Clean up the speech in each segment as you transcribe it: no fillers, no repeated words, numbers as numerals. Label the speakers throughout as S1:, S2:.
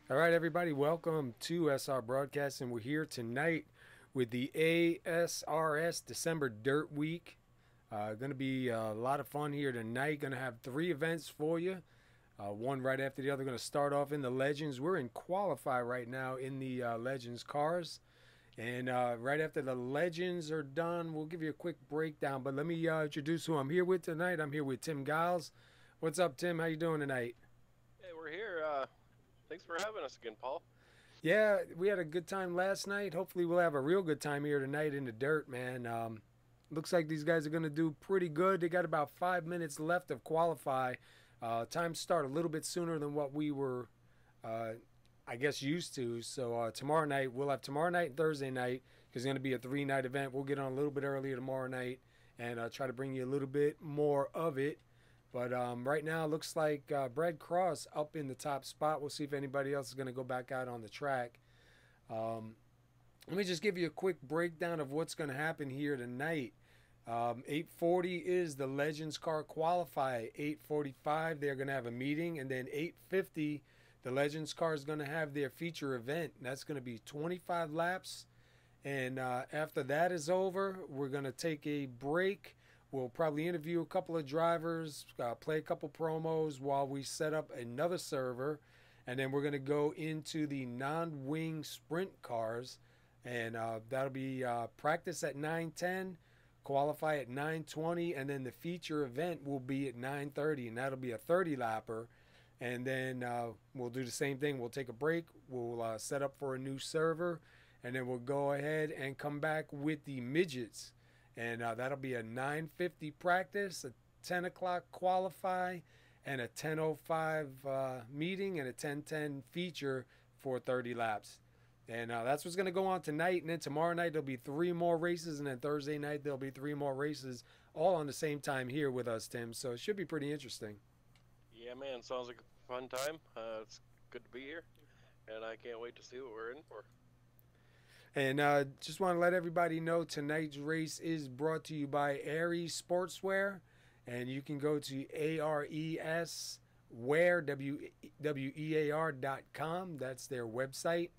S1: All right, everybody, welcome to SR Broadcasting. We're here tonight with the ASRS December Dirt Week. Going to be a lot of fun here tonight. Going to have three events for you, one right after the other. Going to start off in the Legends. We're in Qualify right now in the Legends cars. And right after the Legends are done, we'll give you a quick breakdown. But let me introduce who I'm here with tonight. I'm here with Tim Giles. What's up, Tim? How you doing tonight?
S2: Hey, we're here. Thanks for having us again, Paul.
S1: Yeah, we had a good time last night. Hopefully, we'll have a real good time here tonight in the dirt, man. Looks like these guys are going to do pretty good. They got about 5 minutes left of qualify. Times start a little bit sooner than what we were, I guess, used to. So tomorrow night, we'll have tomorrow night and Thursday night because it's going to be a three-night event. We'll get on a little bit earlier tomorrow night and try to bring you a little bit more of it. But right now, it looks like Brad Cross up in the top spot. We'll see if anybody else is going to go back out on the track. Let me just give you a quick breakdown of what's going to happen here tonight. 8:40 is the Legends car qualify. 8:45, they're going to have a meeting. And then 8:50, the Legends car is going to have their feature event. And that's going to be 25 laps. And after that is over, we're going to take a break. We'll probably interview a couple of drivers, play a couple promos while we set up another server. And then we're going to go into the non-wing sprint cars. And that'll be practice at 9:10, qualify at 9:20, and then the feature event will be at 9:30. And that'll be a 30-lapper. And then we'll do the same thing. We'll take a break. We'll set up for a new server. And then we'll go ahead and come back with the midgets. And that'll be a 9:50 practice, a 10 o'clock qualify, and a 10:05 meeting, and a 10:10 feature for 30 laps. And that's what's going to go on tonight. And then tomorrow night, there'll be three more races. And then Thursday night, there'll be three more races, all on the same time here with us, Tim. So it should be pretty interesting.
S2: Yeah, man, sounds like a fun time. It's good to be here, and I can't wait to see what we're in for.
S1: And just want to let everybody know tonight's race is brought to you by Aries Sportswear. And you can go to ARESwear.com. That's their website.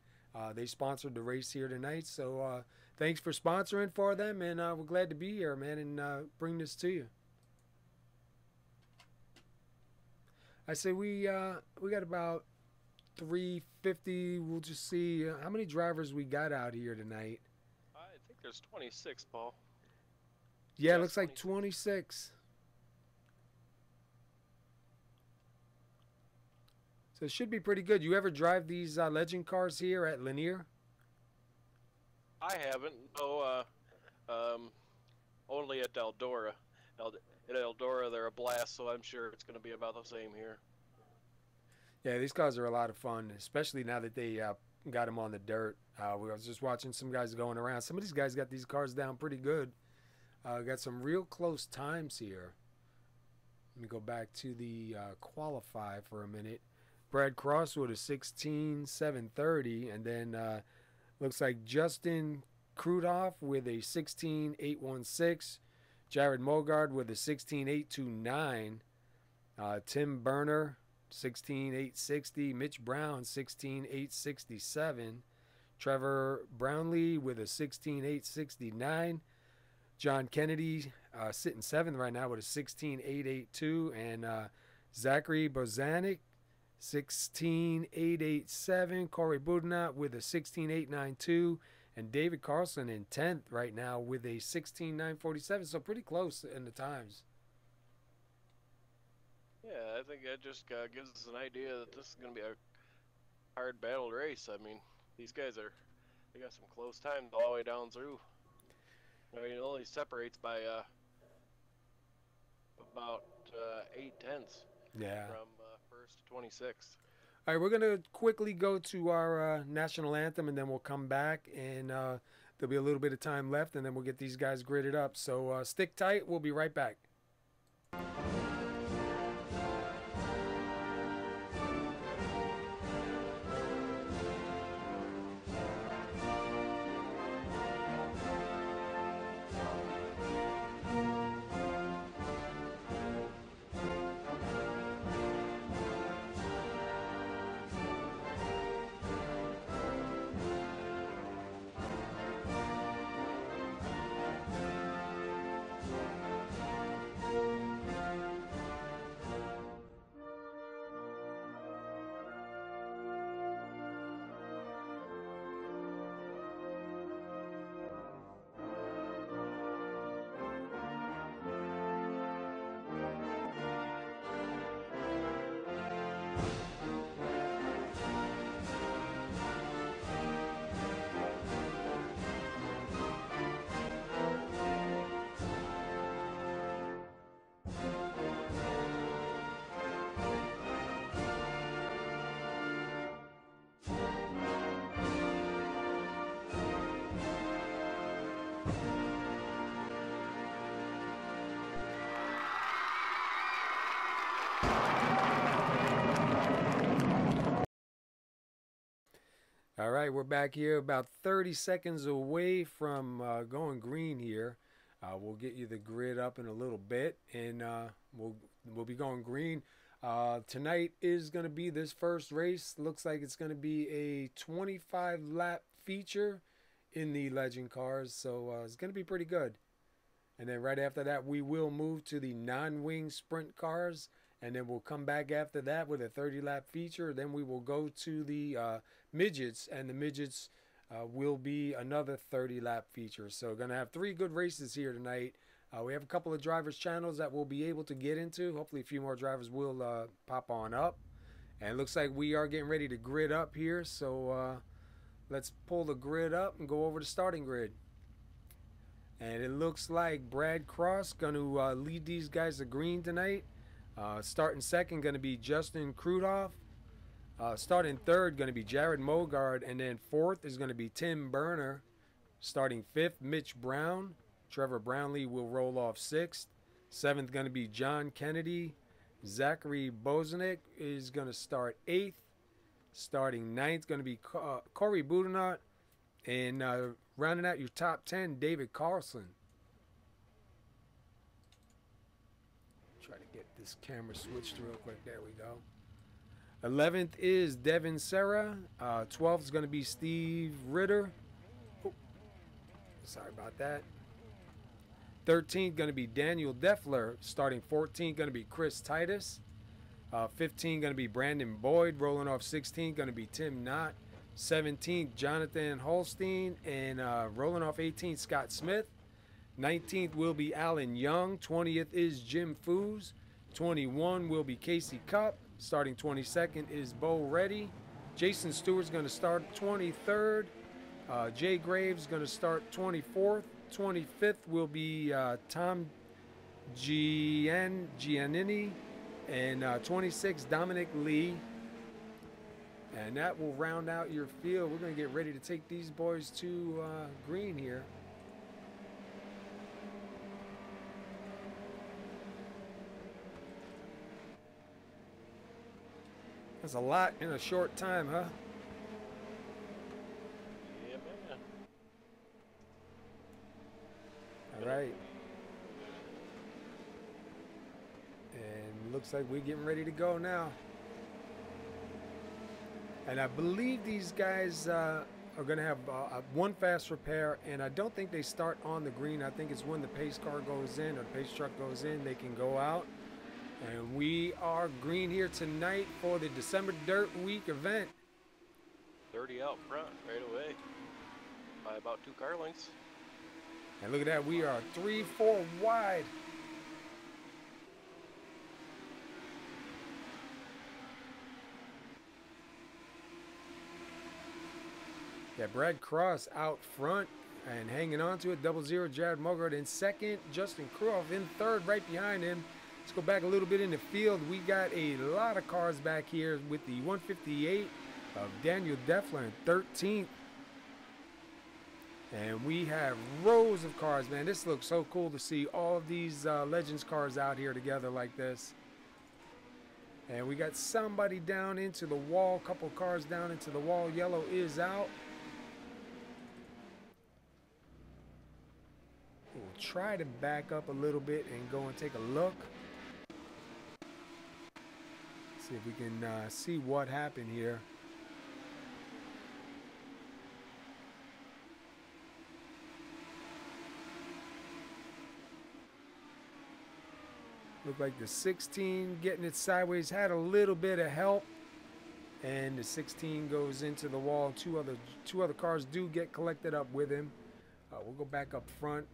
S1: They sponsored the race here tonight. So thanks for sponsoring for them. And we're glad to be here, man, and bring this to you. I say we got about 350. We'll just see how many drivers we got out here tonight.
S2: I think there's 26, Paul.
S1: Yeah, it looks like 26. So it should be pretty good. You ever drive these Legend cars here at Lanier?
S2: I haven't. No, only at Eldora. At Eldora, they're a blast, so I'm sure it's going to be about the same here.
S1: Yeah, these cars are a lot of fun, especially now that they got them on the dirt. We was just watching some guys going around. Some of these guys got these cars down pretty good. Got some real close times here. Let me go back to the qualify for a minute. Brad Cross with a 16.730, and then looks like Justin Krudoff with a 16.816. Jared Mogard with a 16.829. Tim Berner, 16.860. Mitch Brown, 16.867. Trevor Brownlee with a 16.869. John Kennedy sitting seventh right now with a 16.882. And Zachary Bozanik, 16.887. Corey Budnat with a 16.892. And David Carlson in 10th right now with a 16.947. So pretty close in the times.
S2: Yeah, I think that just gives us an idea that this is going to be a hard battle race. I mean, these guys they got some close times all the way down through. I mean, it only separates by about 8/10 from first to 26th.
S1: All right, we're going to quickly go to our national anthem, and then we'll come back, and there'll be a little bit of time left, and then we'll get these guys gridded up. So stick tight. We'll be right back. All right, we're back here about 30 seconds away from going green here. We'll get you the grid up in a little bit, and we'll be going green. Tonight is going to be this first race. Looks like it's going to be a 25 lap feature in the Legend cars, so it's going to be pretty good. And then right after that, we will move to the non-wing sprint cars, and then we'll come back after that with a 30 lap feature. Then we will go to the midgets, and the midgets will be another 30 lap feature. So we're going to have 3 good races here tonight. We have a couple of drivers channels that we'll be able to get into. Hopefully a few more drivers will pop on up. And it looks like we are getting ready to grid up here. So let's pull the grid up and go over the starting grid. And it looks like Brad Cross going to lead these guys to green tonight. Starting second going to be Justin Krudoff. Starting third going to be Jared Mogard. And then fourth is going to be Tim Berner. Starting fifth, Mitch Brown. Trevor Brownlee will roll off sixth. Seventh going to be John Kennedy. Zachary Bozanek is going to start eighth. Starting ninth going to be Corey Budenot. And rounding out your top 10, David Carlson. Try to get this camera switched real quick. There we go. 11th is Devin Serra. 12th is going to be Steve Ritter. Oh, sorry about that. 13th going to be Daniel Deffler. Starting 14th going to be Chris Titus. 15th going to be Brandon Boyd. Rolling off 16th going to be Tim Knott. 17th, Jonathan Holstein, and rolling off 18th, Scott Smith. 19th will be Alan Young. 20th is Jim Foos. 21 will be Casey Cup. Starting 22nd is Bo Reddy. Jason Stewart's going to start 23rd. Jay Graves going to start 24th. 25th will be Tom Giannini. And 26th, Dominic Lee. And that will round out your field. We're going to get ready to take these boys to green here. That's a lot in a short time, huh?
S2: Yeah, man.
S1: All right. And looks like we're getting ready to go now. And I believe these guys are going to have one fast repair, and I don't think they start on the green. I think it's when the pace car goes in or the pace truck goes in, they can go out. And we are green here tonight for the December Dirt Week event.
S2: 30 out front right away by about 2 car lengths.
S1: And look at that, we are 3-4 wide. Yeah, Brad Cross out front and hanging on to it. 0-0, Jared Mogart in second. Justin Kruoff in third, right behind him. Let's go back a little bit in the field. We got a lot of cars back here with the 158 of Daniel Deffler in 13th. And we have rows of cars, man. This looks so cool to see all of these Legends cars out here together like this. And we got somebody down into the wall, couple cars down into the wall. Yellow is out. We'll try to back up a little bit and go and take a look. See if we can see what happened here. Looked like the 16 getting it sideways had a little bit of help, and the 16 goes into the wall. Two other cars do get collected up with him. We'll go back up front,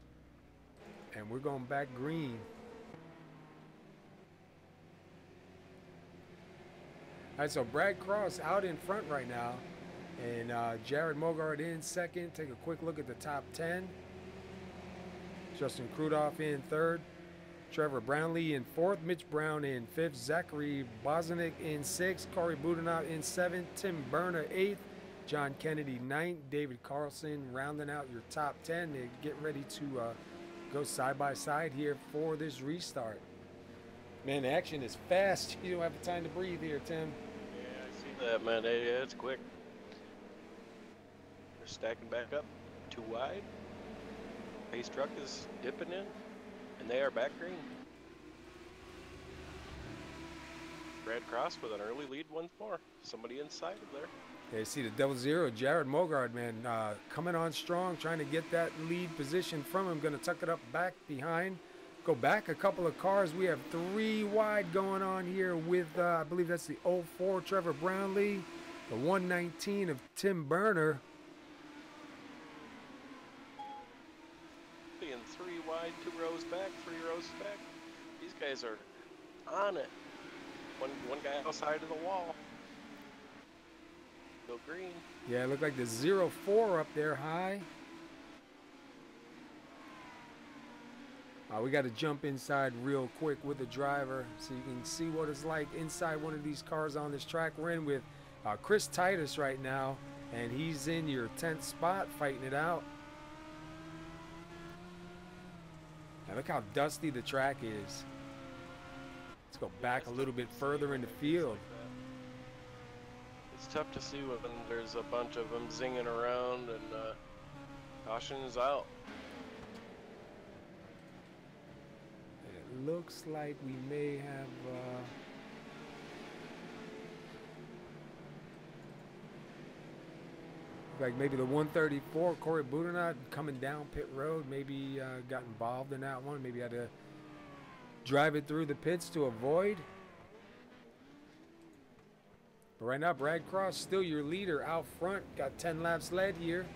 S1: and we're going back green. All right, so Brad Cross out in front right now, and Jared Mogart in second. Take a quick look at the top 10. Justin Krudoff in third. Trevor Brownlee in fourth. Mitch Brown in fifth. Zachary Bozanic in sixth. Corey Budenot in seventh. Tim Berner eighth. John Kennedy ninth. David Carlson rounding out your top 10. They get ready to go side by side here for this restart. Man, the action is fast. You don't have the time to breathe here, Tim.
S2: Yeah, I see that, man. Yeah, it's quick. They're stacking back up. Too wide. Pace truck is dipping in, and they are back green. Brad Cross with an early lead once more. Somebody inside of there.
S1: Yeah, you see the double zero. Jared Mogard, man, coming on strong, trying to get that lead position from him. Going to tuck it up back behind. Go back a couple of cars. We have 3 wide going on here with, I believe that's the 04 Trevor Brownlee, the 119 of Tim Berner.
S2: Being 3 wide, 2 rows back, 3 rows back. These guys are on it. One guy outside of the wall. Go green.
S1: Yeah, it looked like the 04 up there high. We got to jump inside real quick with the driver so you can see what it's like inside one of these cars on this track. We're in with Chris Titus right now, and he's in your 10th spot fighting it out. Now look how dusty the track is. Let's go back a little bit further in the field.
S2: It's tough to see when there's a bunch of them zinging around, and caution is out.
S1: It looks like we may have like maybe the 134 Corey Budenot coming down pit road, maybe got involved in that one, maybe had to drive it through the pits to avoid. But right now Brad Cross still your leader out front, got 10 laps led here.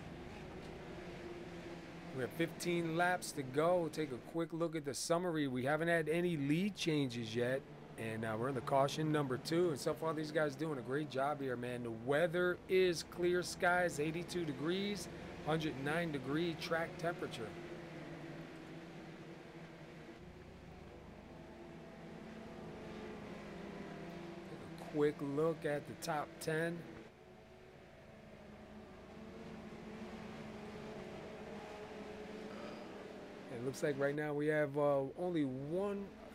S1: We have 15 laps to go. We'll take a quick look at the summary. We haven't had any lead changes yet, and we're in the caution number 2. And so far, these guys doing a great job here, man. The weather is clear skies, 82 degrees, 109-degree track temperature. Take a quick look at the top 10. It looks like right now we have only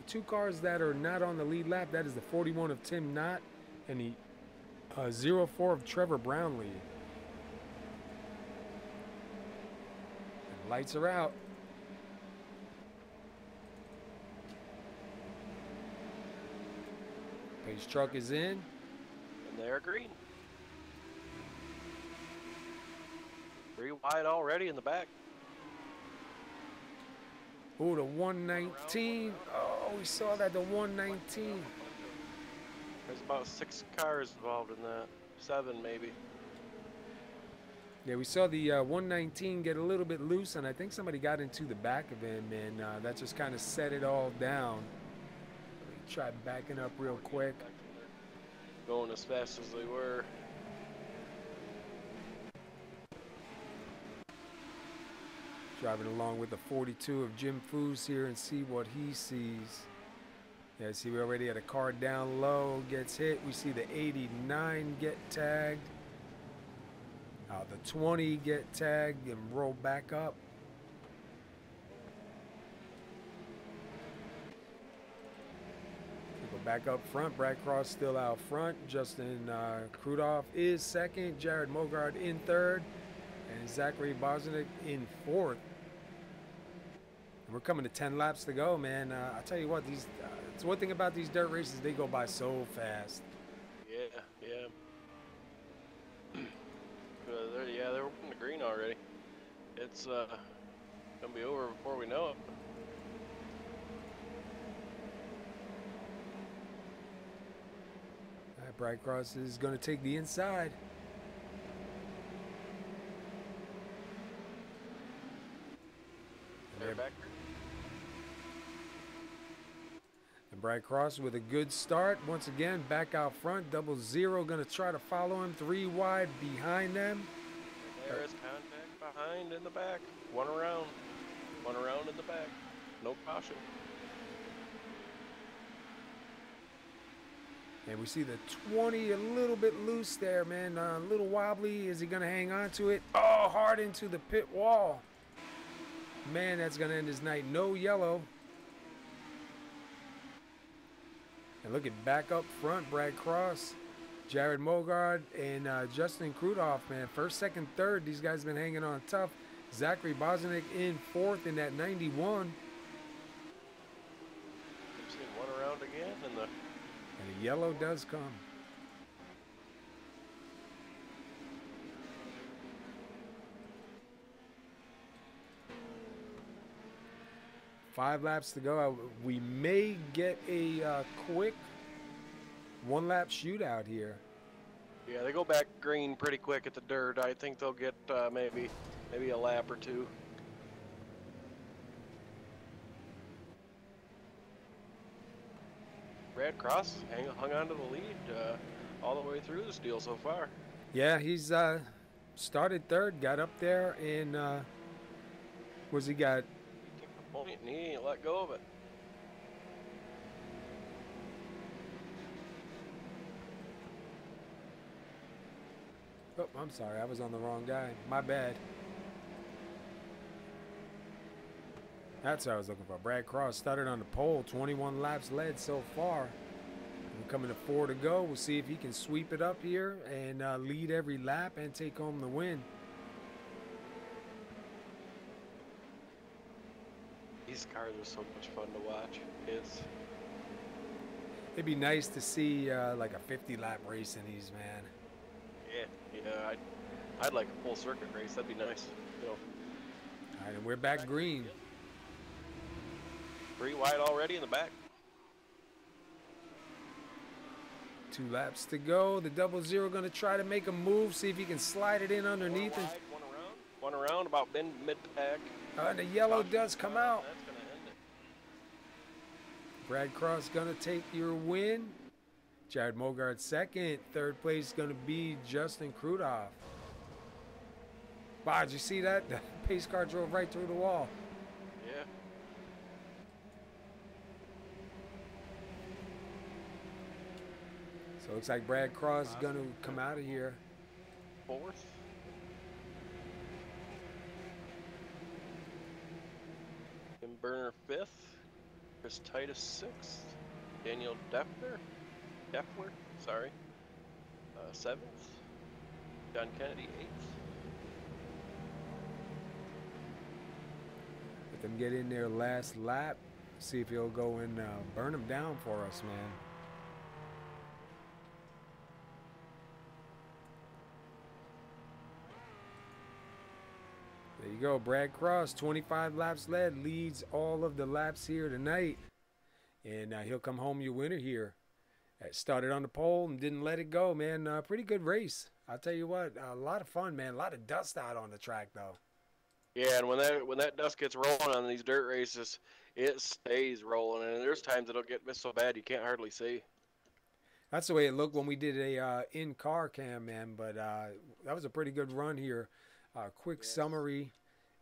S1: 2 cars that are not on the lead lap. That is the 41 of Tim Knott and the 04 of Trevor Brownlee. And lights are out. Pace truck is in.
S2: And they are green. 3 wide already in the back.
S1: Oh, the 119. Oh, we saw that, the 119.
S2: There's about 6 cars involved in that. 7 maybe.
S1: Yeah, we saw the 119 get a little bit loose, and I think somebody got into the back of him, and that just kind of set it all down. Let me try backing up real quick.
S2: Going as fast as they were.
S1: Driving along with the 42 of Jim Foose here and see what he sees. Yeah, see, we already had a car down low, gets hit. We see the 89 get tagged. The 20 get tagged and roll back up. We go back up front. Brad Cross still out front. Justin Krudoff is second. Jared Mogard in third. And Zachary Bozanic in fourth. We're coming to 10 laps to go, man. I'll tell you what, these it's one thing about these dirt races, they go by so fast.
S2: Yeah. They're working the green already. It's gonna be over before we know it.
S1: All right, Bright Cross is going to take the inside. And Brad Cross with a good start. Once again, back out front. 00 going to try to follow him. 3 wide behind them.
S2: There is contact behind in the back. One around. One around in the back. No caution.
S1: And we see the 20 a little bit loose there, man. A little wobbly. Is he going to hang on to it? Oh, hard into the pit wall. Man, that's going to end his night. No yellow. And look at back up front, Brad Cross, Jared Mogard, and Justin Krudoff, man. First, second, third, these guys have been hanging on tough. Zachary Bosnick in fourth in that 91.
S2: Keep seeing one around again, and the
S1: yellow does come. Five laps to go. We may get a quick one-lap shootout here.
S2: Yeah, they go back green pretty quick at the dirt. I think they'll get maybe a lap or two. Brad Cross hung on to the lead all the way through this deal so far.
S1: Yeah, he's started third, got up there, and where's he got?
S2: He took the point and he ain't let go of it.
S1: Oh, I'm sorry, I was on the wrong guy. My bad. That's what I was looking for. Brad Cross started on the pole. 21 laps led so far. We're coming to 4 to go. We'll see if he can sweep it up here and lead every lap and take home the win.
S2: These cars are so much fun to watch.
S1: It'd be nice to see like a 50-lap race in these, man.
S2: Yeah, I'd like a full circuit race. That'd be nice. You know.
S1: All right, and we're back green.
S2: 3 wide already in the back.
S1: 2 laps to go. The 00 going to try to make a move, see if he can slide it in underneath.
S2: One wide, one around, about mid-pack.
S1: And the yellow does come out.
S2: That's going to end it.
S1: Brad Cross going to take your win. Jared Mogard second. Third place going to be Justin Krudoff. Wow, did you see that? The pace car drove right through the wall.
S2: Yeah.
S1: So it looks like Brad Cross is going to come out of here.
S2: 4th. Tim Burner 5th. Chris Titus 6th. Daniel Defler, sorry. 7th. John Kennedy 8th.
S1: Let them get in their last lap. See if he'll go and burn them down for us, man. There you go, Brad Cross, 25 laps led, leads all of the laps here tonight. And he'll come home your winner here. Started on the pole and didn't let it go, man. Pretty good race. I'll tell you what, a lot of fun, man. A lot of dust out on the track, though.
S2: Yeah, and when that dust gets rolling on these dirt races, it stays rolling. And there's times it'll get missed so bad you can't hardly see.
S1: That's the way it looked when we did a in-car cam, man. But that was a pretty good run here. Quick summary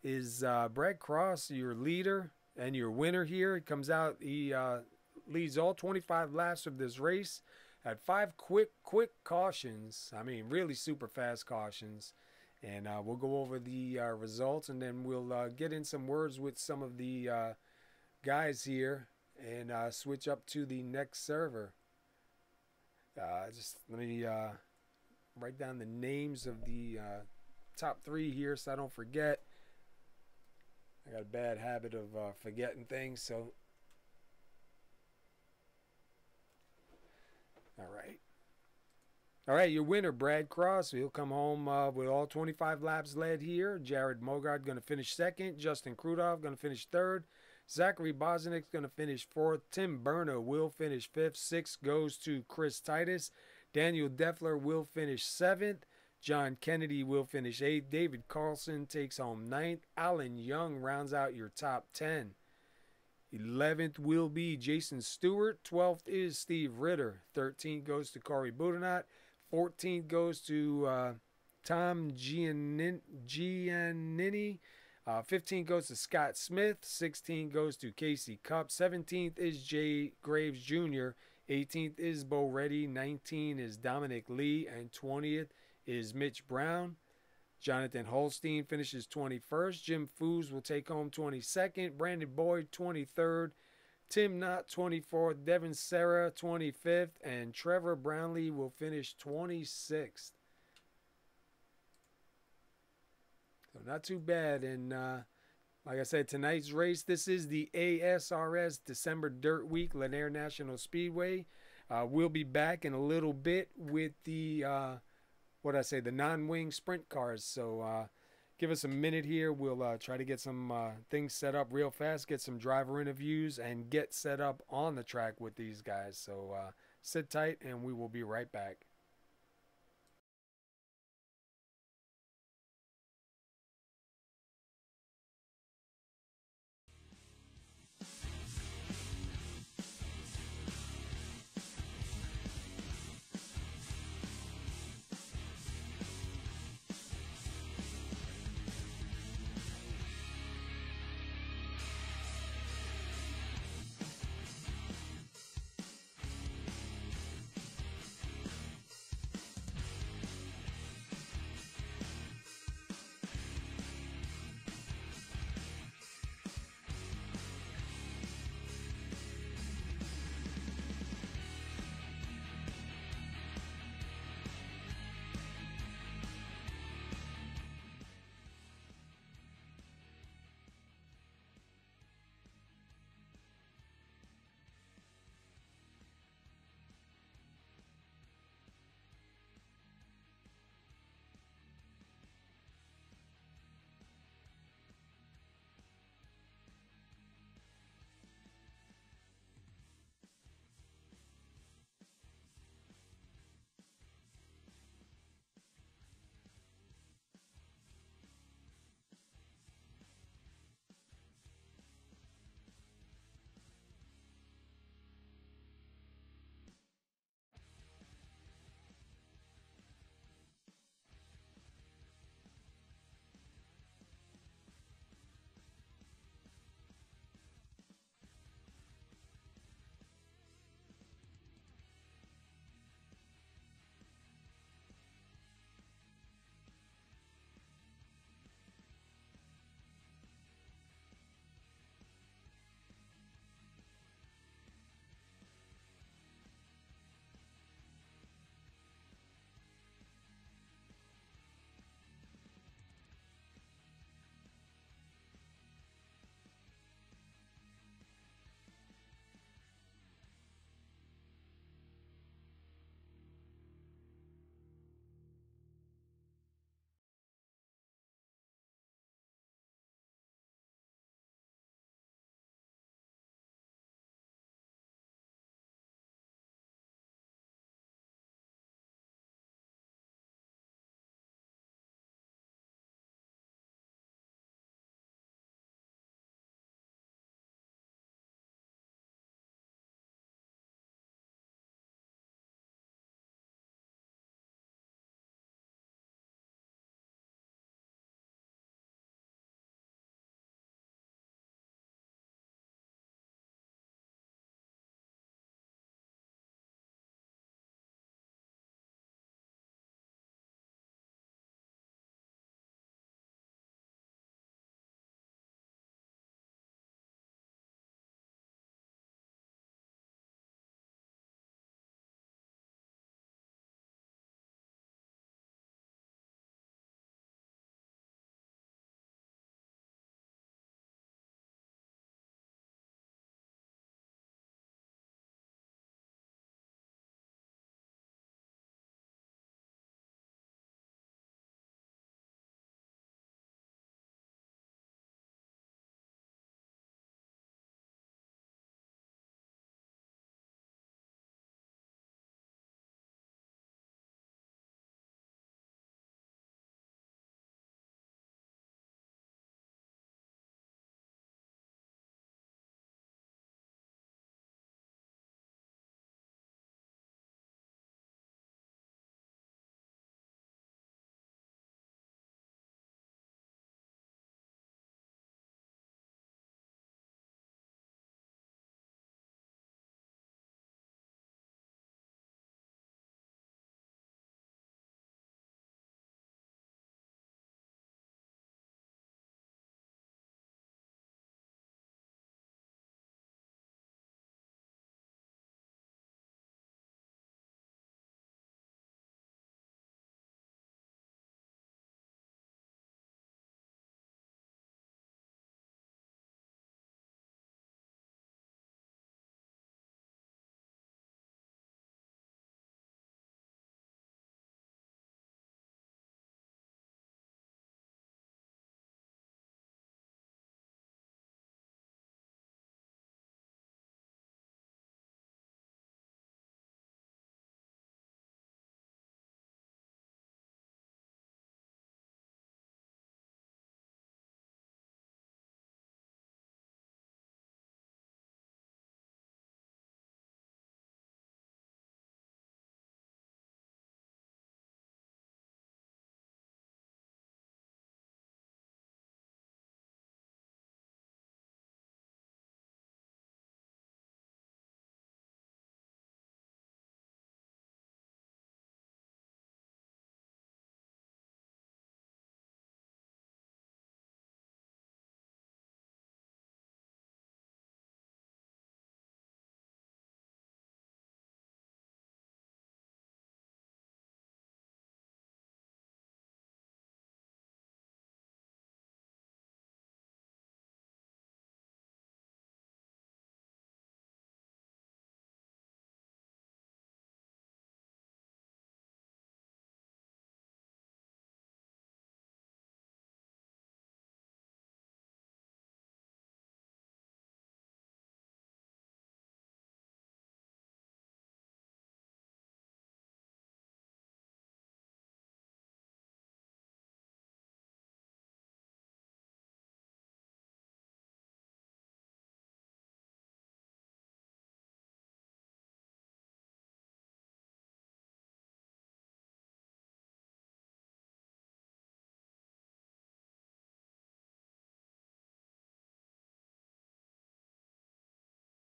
S1: is Brad Cross, your leader and your winner here. He comes out, he leads all 25 laps of this race. Had 5 quick cautions. I mean, really super fast cautions. And we'll go over the results, and then we'll get in some words with some of the guys here and switch up to the next server. Just let me write down the names of the top 3 here so I don't forget. I got a bad habit of forgetting things, so. All right, your winner, Brad Cross. He'll come home with all 25 laps led here. Jared Mogard going to finish second. Justin Krudoff going to finish third. Zachary Bosnick's going to finish fourth. Tim Berna will finish fifth. 6 goes to Chris Titus. Daniel Defler will finish 7th. John Kennedy will finish 8th. David Carlson takes home 9th. Alan Young rounds out your top 10. 11th will be Jason Stewart. 12th is Steve Ritter. 13th goes to Corey Budenot. 14th goes to Tom Giannini. 15th goes to Scott Smith. 16th goes to Casey Cup. 17th is Jay Graves Jr. 18th is Bo Reddy. 19th is Dominic Lee. And 20th is Mitch Brown. Jonathan Holstein finishes 21st. Jim Foos will take home 22nd. Brandon Boyd 23rd. Tim Knott 24th. Devin Serra 25th. And Trevor Brownlee will finish 26th. So not too bad. And like I said, tonight's race, this is the ASRS December Dirt Week, Lanier National Speedway. We'll be back in a little bit with the, the non-wing sprint cars. So give us a minute here. We'll try to get some things set up real fast, get some driver interviews, and get set up on the track with these guys. So sit tight, and we will be right back.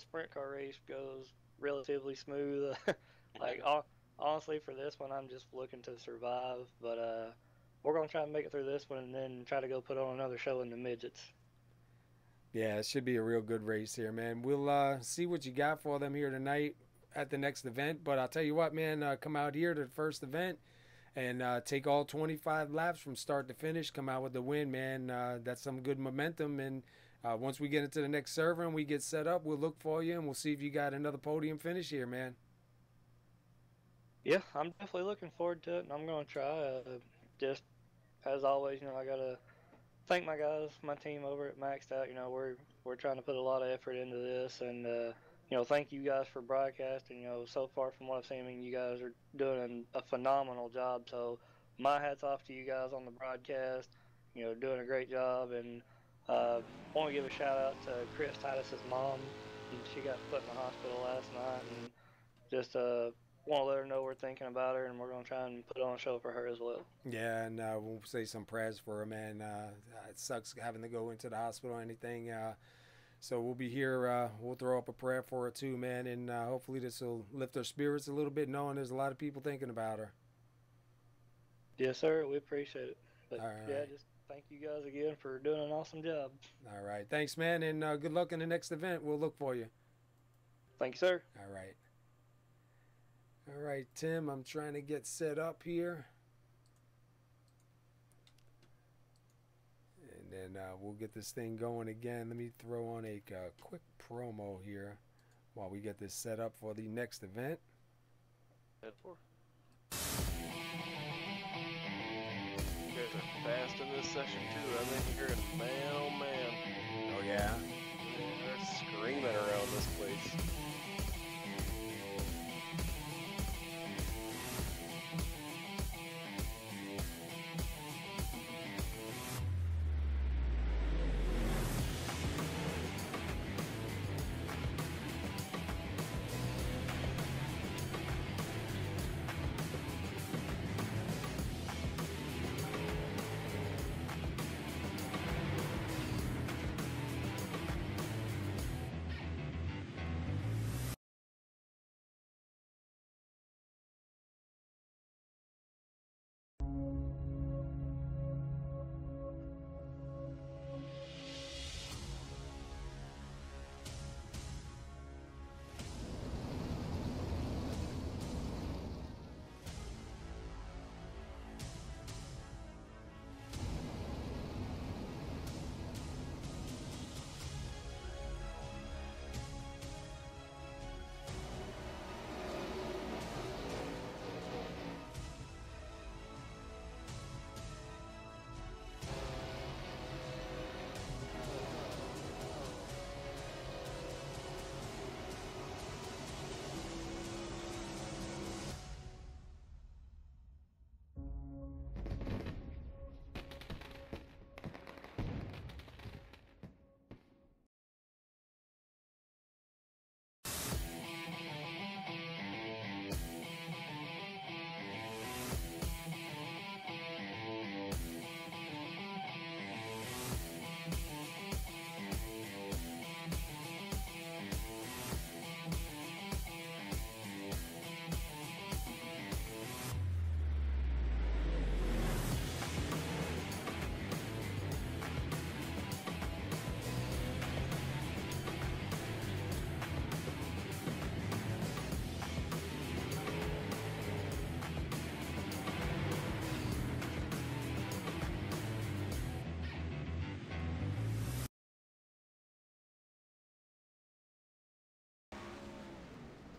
S3: sprint car race goes relatively smooth. Like honestly, for this one, I'm just looking to survive. But we're gonna try and make it through this one, and then try to go put on another show in the midgets.
S1: Yeah, it should be a real good race here, man. We'll see what you got for them here tonight at the next event. But I'll tell you what, man, come out here to the first event and take all 25 laps from start to finish. Come out with the win, man. That's some good momentum. And once we get into the next server and we get set up, we'll look for you and we'll see if you got another podium finish here, man.
S3: Yeah, I'm definitely looking forward to it, and I'm gonna try. Just as always, I gotta thank my guys, my team over at Maxed Out. We're trying to put a lot of effort into this, and thank you guys for broadcasting. So far from what I've seen, I mean, you guys are doing a phenomenal job. So my hats off to you guys on the broadcast. Doing a great job, and want to give a shout out to Chris Titus's mom. She got put in the hospital last night, and just want to let her know we're thinking about her, and we're gonna try and put on a show for her as well.
S1: Yeah, and we'll say some prayers for her, man. It sucks having to go into the hospital or anything. So we'll be here. We'll throw up a prayer for her too, man, and hopefully this will lift her spirits a little bit, knowing there's a lot of people thinking about her.
S3: Yes, sir. We appreciate it. But
S1: All right.
S3: yeah, just thank you guys again for doing an awesome job.
S1: All right. Thanks, man, and good luck in the next event. We'll look for you.
S3: Thank you, sir.
S1: All right. All right, Tim, I'm trying to get set up here. And then we'll get this thing going again. Let me throw on a quick promo here while we get this set up for the next event.
S2: You guys are fast in this session too. I've been hearing, man, oh man.
S1: Oh yeah?
S2: They're screaming around this place.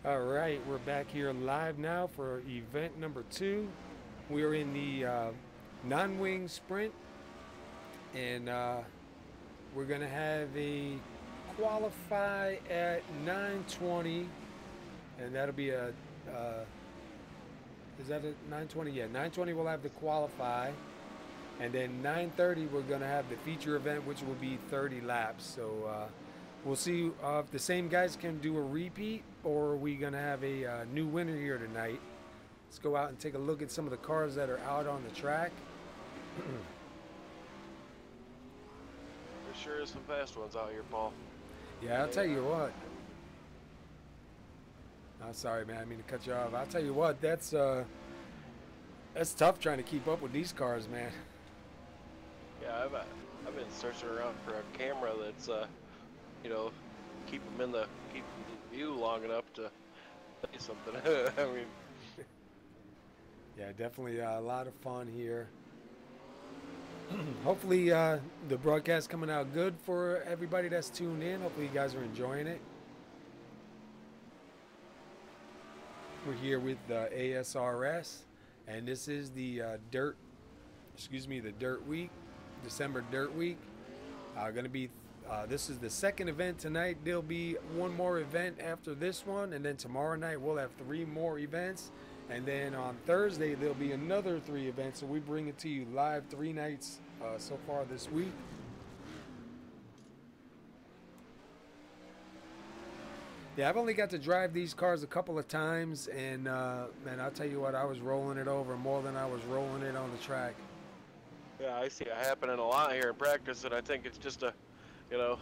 S1: All right, we're back here live now for event number 2. We're in the non-wing sprint, and we're going to have a qualify at 9:20, and that'll be a, is that a 9:20? Yeah, 9:20 we'll have the qualify, and then 9:30 we're going to have the feature event, which will be 30 laps. So we'll see if the same guys can do a repeat, or are we going to have a new winner here tonight. Let's go out and take a look at some of the cars that are out on the track.
S2: There sure is some fast ones out here, Paul.
S1: Yeah, I'll tell you what. I'm sorry, man. I mean to cut you off. I'll tell you what, that's tough trying to keep up with these cars, man.
S2: Yeah, I've been searching around for a camera that's you know, keep them in the view long enough to say something. I mean,
S1: Yeah, definitely a lot of fun here. Hopefully the broadcast coming out good for everybody that's tuned in. Hopefully you guys are enjoying it. We're here with ASRS, and this is the the Dirt Week, December Dirt Week. This is the second event tonight. There'll be one more event after this one, and then tomorrow night we'll have 3 more events. And then on Thursday, there'll be another 3 events. So we bring it to you live 3 nights so far this week. Yeah, I've only got to drive these cars a couple of times. And, man, I'll tell you what, I was rolling it over more than I was rolling it on the track.
S2: yeah, I see it happening a lot here in practice, and I think it's just it's a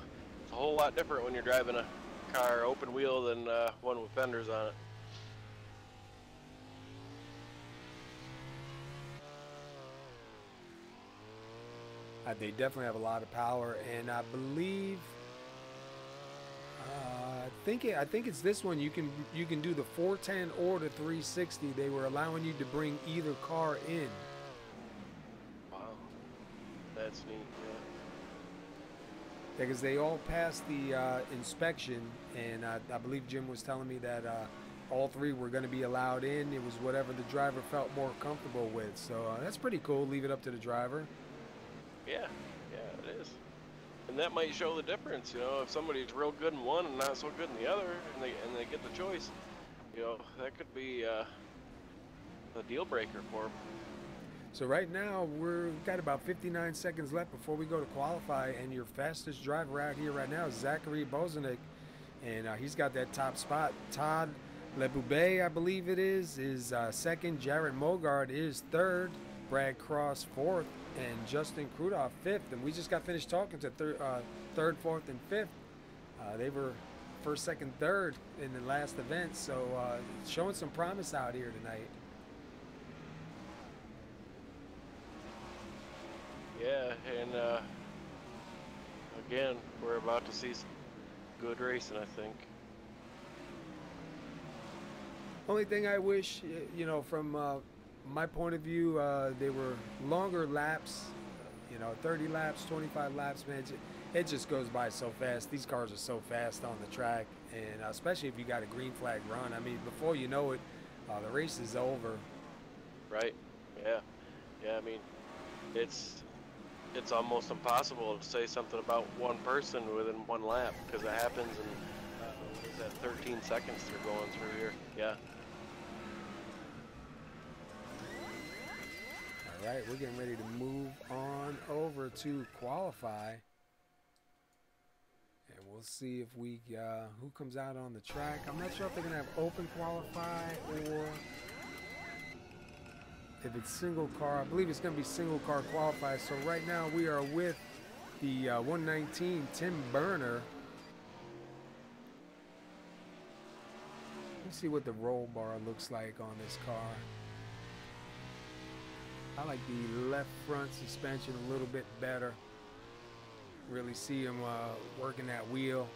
S2: whole lot different when you're driving a car open wheel than one with fenders on it.
S1: They definitely have a lot of power, and I believe, I think it's this one. You can do the 410 or the 360. They were allowing you to bring either car in.
S2: Wow, that's neat.
S1: Yeah, because they all passed the inspection, and I believe Jim was telling me that all 3 were going to be allowed in. It was whatever the driver felt more comfortable with. So that's pretty cool. Leave it up to the driver.
S2: Yeah, yeah, it is. And that might show the difference, if somebody's real good in one and not so good in the other, and they get the choice, that could be a deal breaker for them.
S1: So right now we've got about 59 seconds left before we go to qualify, and your fastest driver out here right now is Zachary Bozanik, and he's got that top spot. Todd Lebube, I believe it is second. Jared Mogard is third. Brad Cross fourth, and Justin Krudoff fifth. And we just got finished talking to third, fourth, and fifth. They were first, second, third in the last event, so showing some promise out here tonight.
S2: Yeah, and again, we're about to see some good racing, I think.
S1: Only thing I wish, from my point of view, they were longer laps, 30 laps, 25 laps, man. It just goes by so fast. These cars are so fast on the track, and especially if you got a green flag run. I mean, before you know it, the race is over.
S2: Right, yeah. Yeah, I mean, it's almost impossible to say something about one person within one lap, because it happens in, what is that, 13 seconds they're going through here. Yeah.
S1: All right, we're getting ready to move on over to qualify, and we'll see if who comes out on the track. I'm not sure if they're gonna have open qualify or if it's single car. I believe it's gonna be single car qualify. So right now we are with the 119 Tim Burner. Let's see what the roll bar looks like on this car. I like the left front suspension a little bit better. Really see him working that wheel.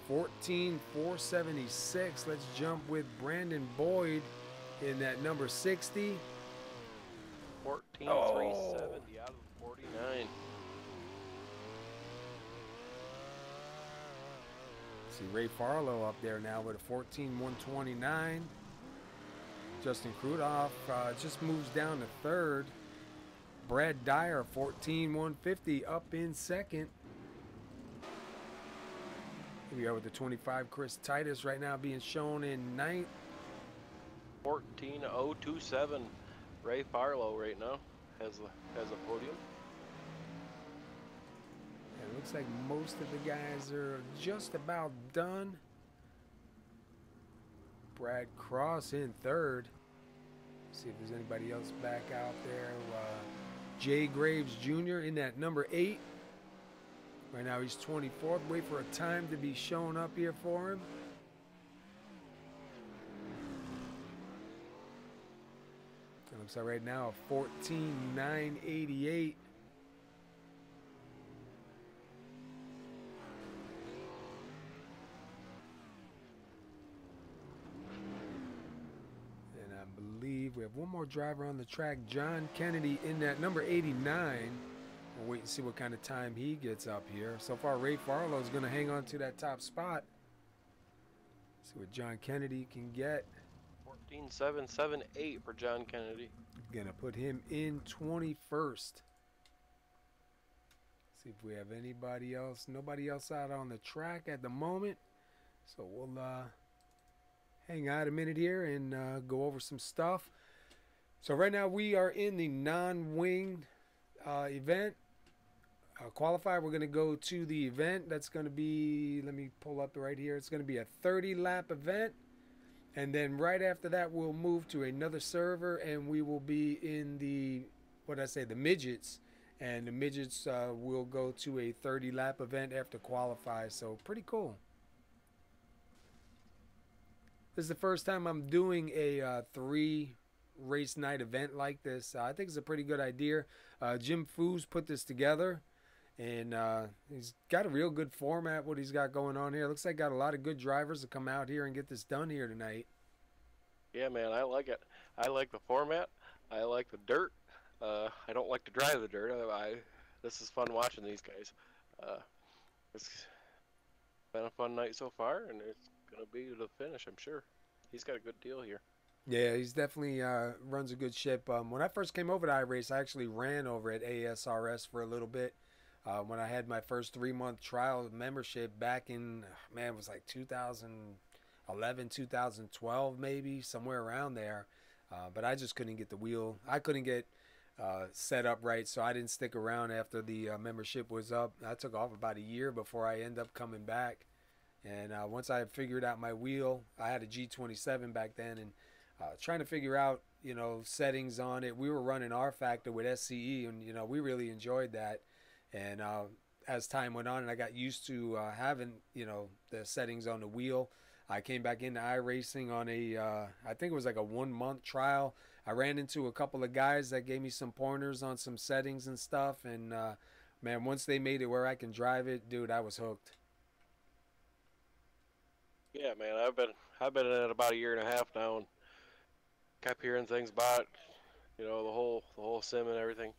S1: 14,476. Let's jump with Brandon Boyd in that number 60.
S2: 14,370 out of 49.
S1: See Ray Farlow up there now with a 14,129. Justin Krudoff just moves down to third. Brad Dyer, 14,150, up in second. Here we go with the 25. Chris Titus right now being shown in ninth.
S2: 14,027. Ray Farlow right now has a podium.
S1: It looks like most of the guys are just about done. Brad Cross in third. See if there's anybody else back out there. Jay Graves Jr. in that number 8. Right now he's 24th. Wait for a time to be shown up here for him. It looks like right now a 14.988. And I believe we have one more driver on the track, John Kennedy, in that number 89. We'll wait and see what kind of time he gets up here. So far, Ray Farlow is going to hang on to that top spot. See what John Kennedy can get.
S2: 14.778 for John Kennedy.
S1: Gonna put him in 21st. See if we have anybody else. Nobody else out on the track at the moment. So we'll hang out a minute here and go over some stuff. So right now we are in the non-wing event. Qualifier, we're going to go to the event. That's going to be, let me pull up right here. It's going to be a 30-lap event. And then right after that, we'll move to another server, and we will be in the, the midgets. And the midgets will go to a 30-lap event after qualify. So pretty cool. This is the first time I'm doing a 3-race night event like this. I think it's a pretty good idea. Jim Foos put this together. And he's got a real good format, what he's got going on here. Looks like got a lot of good drivers to come out here and get this done here tonight.
S2: Yeah, man, I like it. I like the format. I like the dirt. I don't like to drive the dirt. This is fun watching these guys. It's been a fun night so far, and it's going to be the finish, I'm sure. He's got a good deal here.
S1: Yeah, he's definitely runs a good ship. When I first came over to iRace, I actually ran over at ASRS for a little bit. When I had my first 3-month trial membership back in, man, it was like 2011, 2012 maybe, somewhere around there. But I just couldn't get the wheel. I couldn't get set up right, so I didn't stick around after the membership was up. I took off about a year before I ended up coming back. And once I figured out my wheel, I had a G27 back then, and trying to figure out, settings on it. We were running R Factor with SCE, and, we really enjoyed that. And as time went on and I got used to having, the settings on the wheel, I came back into iRacing on I think it was like a 1-month trial. I ran into a couple of guys that gave me some pointers on some settings and stuff. And, man, once they made it where I can drive it, dude, I was hooked.
S2: Yeah, man, I've been in it about a year and a half now, and kept hearing things about, the whole sim and everything.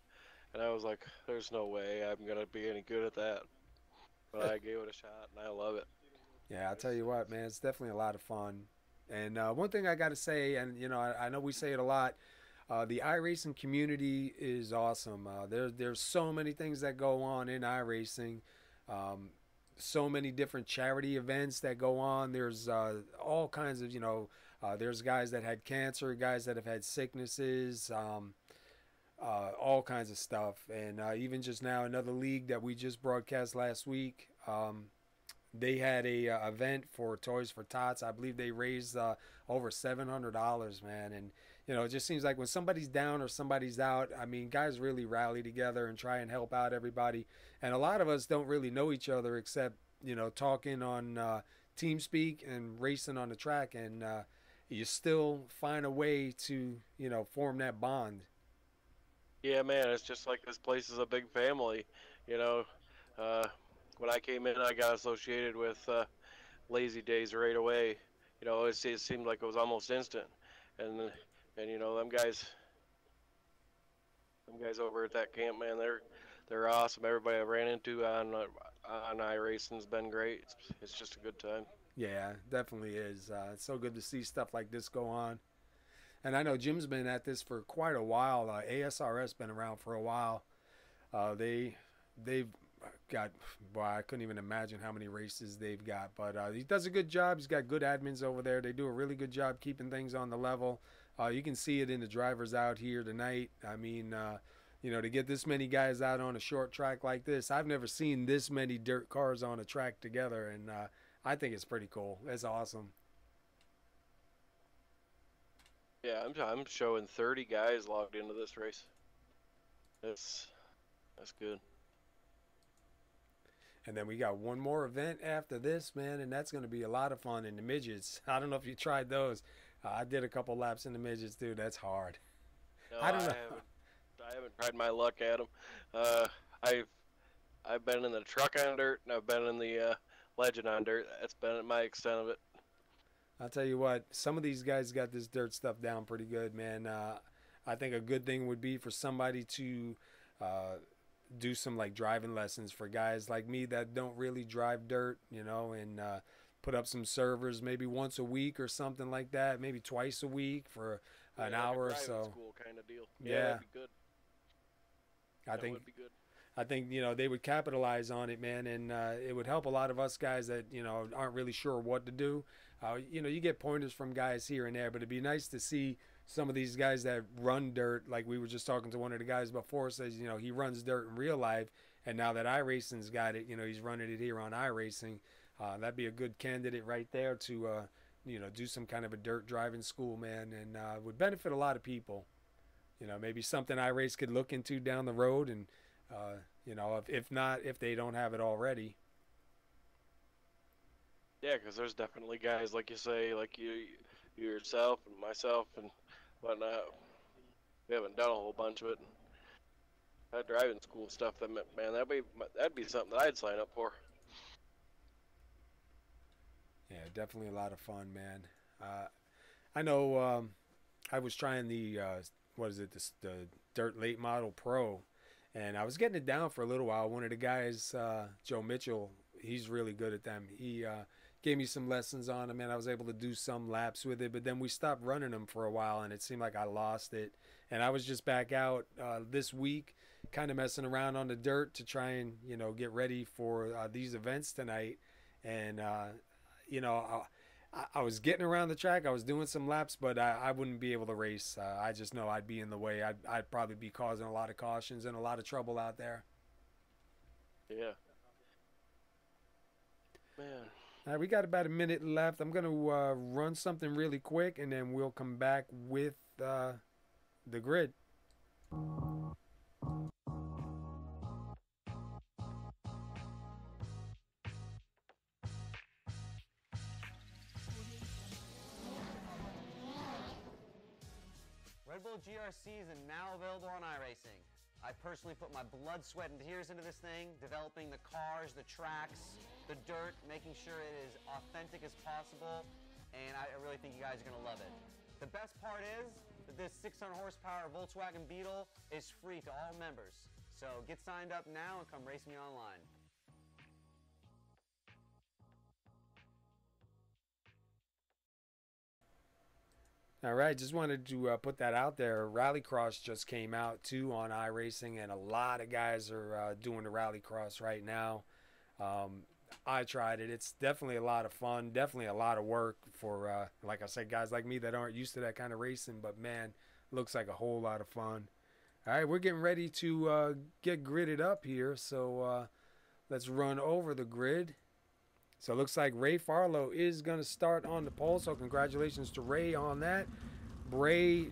S2: And I was like, there's no way I'm going to be any good at that. But I gave it a shot, and I love it.
S1: Yeah, I'll tell you what, man, it's definitely a lot of fun. And one thing I got to say, and, I know we say it a lot, the iRacing community is awesome. There's so many things that go on in iRacing. So many different charity events that go on. There's all kinds of, there's guys that had cancer, guys that have had sicknesses, all kinds of stuff. And even just now, another league that we just broadcast last week, they had a event for Toys for Tots. I believe they raised over $700, man. And, it just seems like when somebody's down or somebody's out, I mean, guys really rally together and try and help out everybody. And a lot of us don't really know each other except, talking on TeamSpeak and racing on the track. And you still find a way to, form that bond.
S2: Yeah, man, it's just like this place is a big family. When I came in, I got associated with Lazy Days right away. It seemed like it was almost instant. And them guys over at that camp, man, they're awesome. Everybody I ran into on iRacing's been great. It's just a good time.
S1: Yeah, definitely is. It's so good to see stuff like this go on. And I know Jim's been at this for quite a while. ASRS been around for a while. They've got, boy, I couldn't even imagine how many races they've got. But he does a good job. He's got good admins over there. They do a really good job keeping things on the level. You can see it in the drivers out here tonight. I mean, to get this many guys out on a short track like this, I've never seen this many dirt cars on a track together. And I think it's pretty cool. It's awesome.
S2: Yeah, I'm showing 30 guys logged into this race. That's good.
S1: And then we got one more event after this, man, and that's going to be a lot of fun in the midgets. I don't know if you tried those. I did a couple laps in the midgets, dude. That's hard.
S2: No,
S1: I don't know.
S2: I haven't tried my luck at them. I've been in the truck on dirt, and I've been in the legend on dirt. That's been my extent of it.
S1: I'll tell you what, some of these guys got this dirt stuff down pretty good, man. I think a good thing would be for somebody to do some like driving lessons for guys like me that don't really drive dirt, you know, and put up some servers maybe once a week or something like that, maybe twice a week for an hour or so.
S2: School kind of deal.
S1: Yeah,
S2: that'd be good.
S1: That
S2: would be good.
S1: I think, you know, they would capitalize on it, man, and it would help a lot of us guys that, you know, aren't really sure what to do. You know, you get pointers from guys here and there, but it'd be nice to see some of these guys that run dirt. Like we were just talking to one of the guys before, says, you know, he runs dirt in real life, and now that iRacing's got it, you know, he's running it here on iRacing. That'd be a good candidate right there to, you know, do some kind of a dirt driving school, man, and would benefit a lot of people. You know, maybe something iRace could look into down the road, and you know, if not, if they don't have it already.
S2: Yeah, because there's definitely guys like you say, like you yourself and myself and whatnot. We haven't done a whole bunch of it. That driving school stuff, man, that'd be something that I'd sign up for.
S1: Yeah, definitely a lot of fun, man. I know I was trying the what is it, the Dirt Late Model Pro, and I was getting it down for a little while. One of the guys, Joe Mitchell, he's really good at them. He gave me some lessons on them, and I was able to do some laps with it, but then we stopped running them for a while, and it seemed like I lost it. And I was just back out this week, kind of messing around on the dirt to try and, you know, get ready for these events tonight. And, you know, I was getting around the track. I was doing some laps, but I wouldn't be able to race. I just know I'd be in the way. I'd probably be causing a lot of cautions and a lot of trouble out there.
S2: Yeah. Man.
S1: All right, we got about a minute left. I'm going to run something really quick, and then we'll come back with the grid.
S4: Red Bull GRCs are now available on iRacing. I personally put my blood, sweat, and tears into this thing, developing the cars, the tracks, the dirt, making sure it is authentic as possible, and I really think you guys are going to love it. The best part is that this 600 horsepower Volkswagen Beetle is free to all members. So get signed up now and come race me online.
S1: All right, just wanted to put that out there. Rallycross just came out too on iRacing, and a lot of guys are doing the Rallycross right now. I tried it. It's definitely a lot of fun, definitely a lot of work for, like I said, guys like me that aren't used to that kind of racing, but man, looks like a whole lot of fun. All right, we're getting ready to get gridded up here, so let's run over the grid. So it looks like Ray Farlow is going to start on the pole, so congratulations to Ray on that. Brad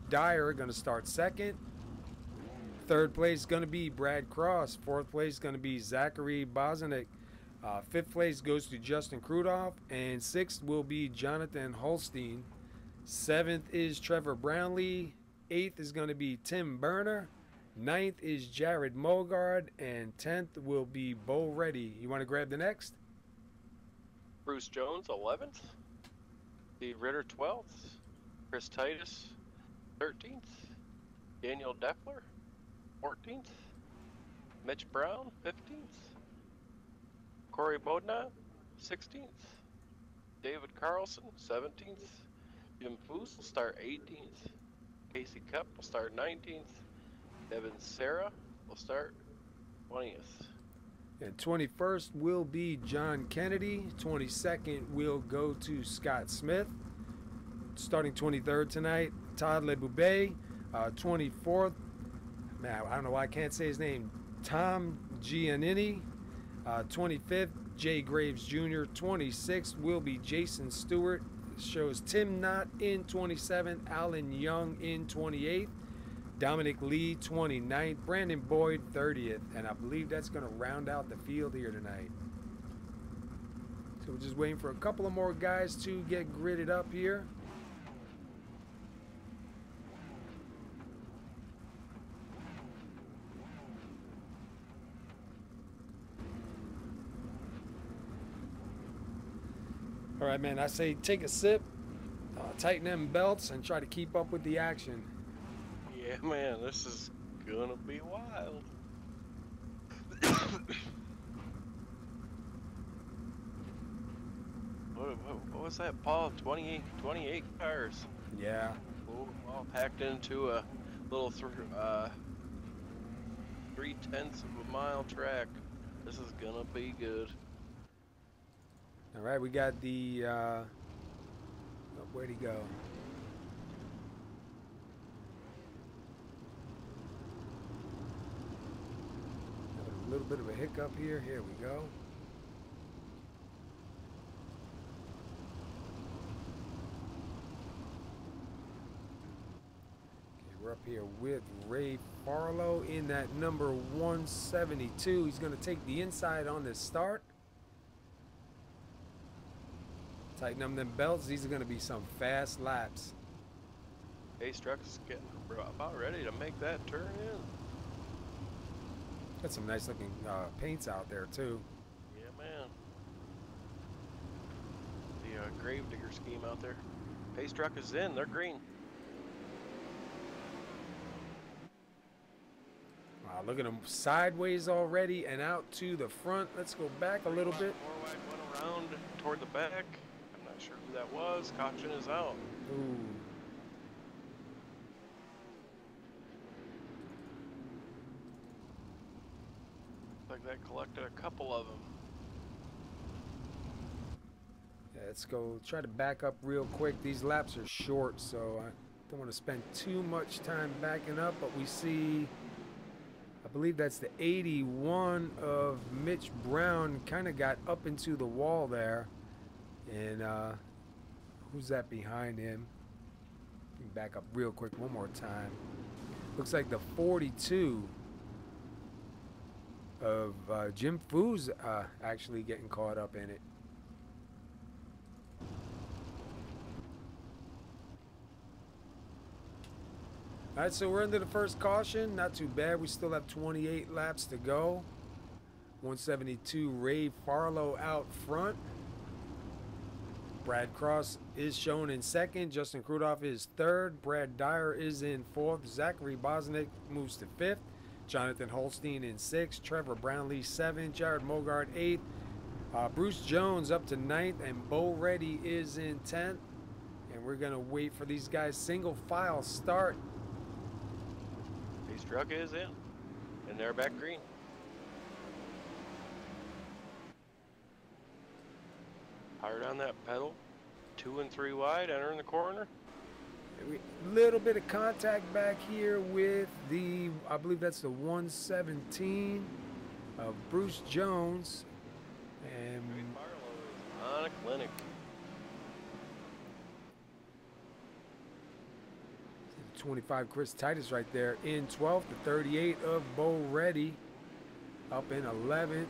S1: Dyer going to start second. Third place is going to be Brad Cross. Fourth place is going to be Zachary Bozanek. Fifth place goes to Justin Krudoff. And sixth will be Jonathan Holstein. Seventh is Trevor Brownlee. Eighth is going to be Tim Berner. Ninth is Jared Mogard, and 10th will be Bo Reddy. You want to grab the next?
S2: Bruce Jones, 11th. Steve Ritter, 12th. Chris Titus, 13th. Daniel Deffler, 14th. Mitch Brown, 15th. Corey Bodna, 16th. David Carlson, 17th. Jim Foose will start 18th. Casey Cup will start 19th. Devin Sarah will start 20th.
S1: And 21st will be John Kennedy. 22nd will go to Scott Smith. Starting 23rd tonight, Todd LeBoubet. 24th, man, I don't know why I can't say his name, Tom Giannini. 25th, Jay Graves Jr. 26th will be Jason Stewart. Shows Tim Knott in 27th, Alan Young in 28th. Dominic Lee 29th, Brandon Boyd 30th, and I believe that's going to round out the field here tonight. So we're just waiting for a couple of more guys to get gridded up here. All right, man, I say take a sip, tighten them belts, and try to keep up with the action.
S2: Yeah, man, this is gonna be wild. What was that, Paul? 28 cars.
S1: Yeah.
S2: All packed into a little 3/10 of a mile track. This is gonna be good.
S1: All right, we got the, where'd he go? A little bit of a hiccup here. Here we go. Okay, we're up here with Ray Farlow in that number 172. He's going to take the inside on this start. Tighten them belts. These are going to be some fast laps.
S2: Ace Truck's getting about ready to make that turn in.
S1: Got some nice looking paints out there too.
S2: Yeah, man. The Gravedigger scheme out there. Pace Truck is in. They're green.
S1: Wow, look at them sideways already and out to the front. Let's go back a little bit.
S2: More wide went around toward the back. I'm not sure who that was. Caution is out.
S1: Ooh.
S2: Like that collected a couple of them.
S1: Yeah, let's go try to back up real quick. These laps are short, so I don't want to spend too much time backing up, but we see, I believe that's the 81 of Mitch Brown, kind of got up into the wall there. And who's that behind him? Let me back up real quick one more time. Looks like the 42 of Jim Fu's actually getting caught up in it. All right, so we're into the first caution. Not too bad. We still have 28 laps to go. 172 Ray Farlow out front. Brad Cross is shown in second. Justin Krudoff is third. Brad Dyer is in fourth. Zachary Bosnick moves to fifth. Jonathan Holstein in sixth. Trevor Brownlee seventh. Jared Mogart eighth. Bruce Jones up to ninth. And Bo Reddy is in 10th. And we're going to wait for these guys single file start.
S2: Pace Truck is in. And they're back green. Hard on that pedal. 2 and 3 wide, entering the corner.
S1: Little bit of contact back here with the, I believe that's the 117 of Bruce Jones. And
S2: on a clinic.
S1: 25 Chris Titus right there in 12th. The 38 of Bo Reddy up in 11th.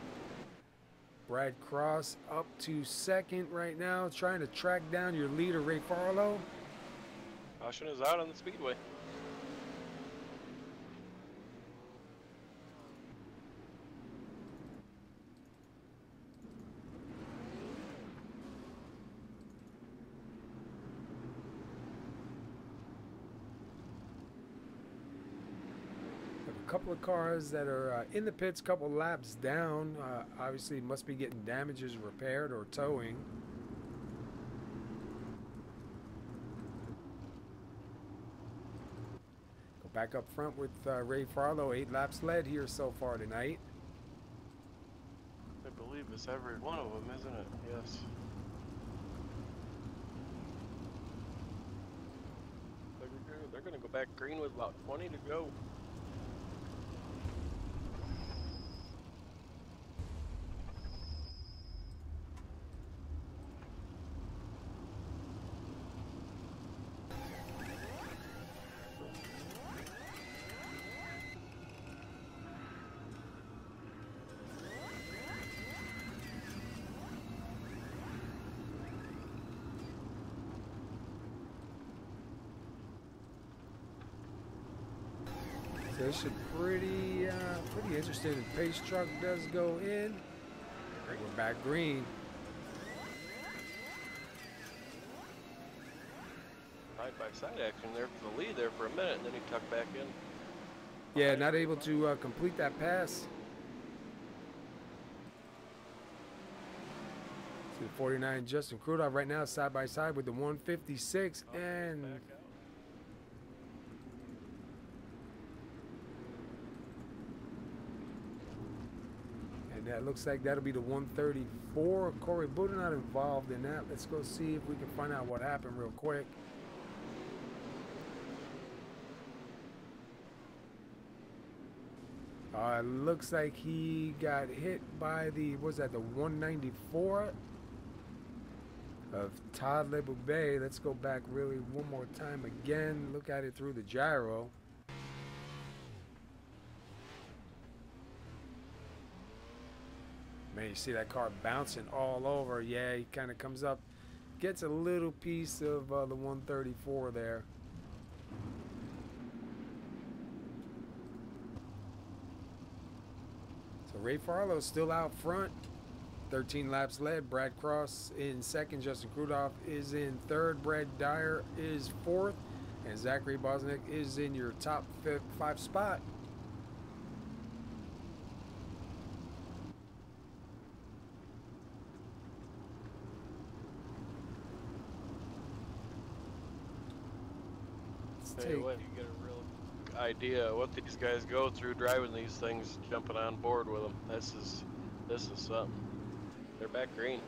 S1: Brad Cross up to second right now, trying to track down your leader, Ray Farlow.
S2: Caution is out on the speedway.
S1: Couple of cars that are in the pits, couple laps down. Obviously must be getting damages repaired or towing. Go back up front with Ray Farlow. 8 laps led here so far tonight.
S2: I believe it's every one of them, isn't it? Yes. They're going to go back green with about 20 to go.
S1: This should pretty interesting. The pace truck does go in. We're back green.
S2: Side-by-side action there for the lead there for a minute, and then he tucked back in.
S1: Yeah, not able to complete that pass. See the 49 Justin Krudov right now side by side with the 156 and that looks like that'll be the 134. Corey Buddha not involved in that. Let's go see if we can find out what happened real quick. It looks like he got hit by the, what was that, the 194 of Todd Lebube. Let's go back really one more time again. Look at it through the gyro. Man, you see that car bouncing all over. Yeah, he kind of comes up, gets a little piece of the 134 there. So Ray Farlow's still out front. 13 laps led. Brad Cross in second. Justin Krudov is in third. Brad Dyer is fourth. And Zachary Bosnick is in your top 5 spot.
S2: Tell you what, you get a real idea of what these guys go through driving these things, jumping on board with them. This is something. They're back green.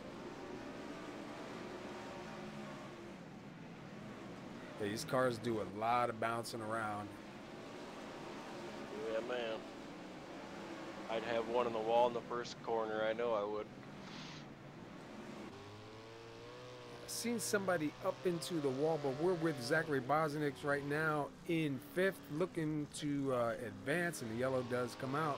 S1: Yeah, these cars do a lot of bouncing around.
S2: Yeah, man. I'd have one in the wall in the first corner. I know I would.
S1: Seen somebody up into the wall, but we're with Zachary Bosnick right now in 5th, looking to advance, and the yellow does come out.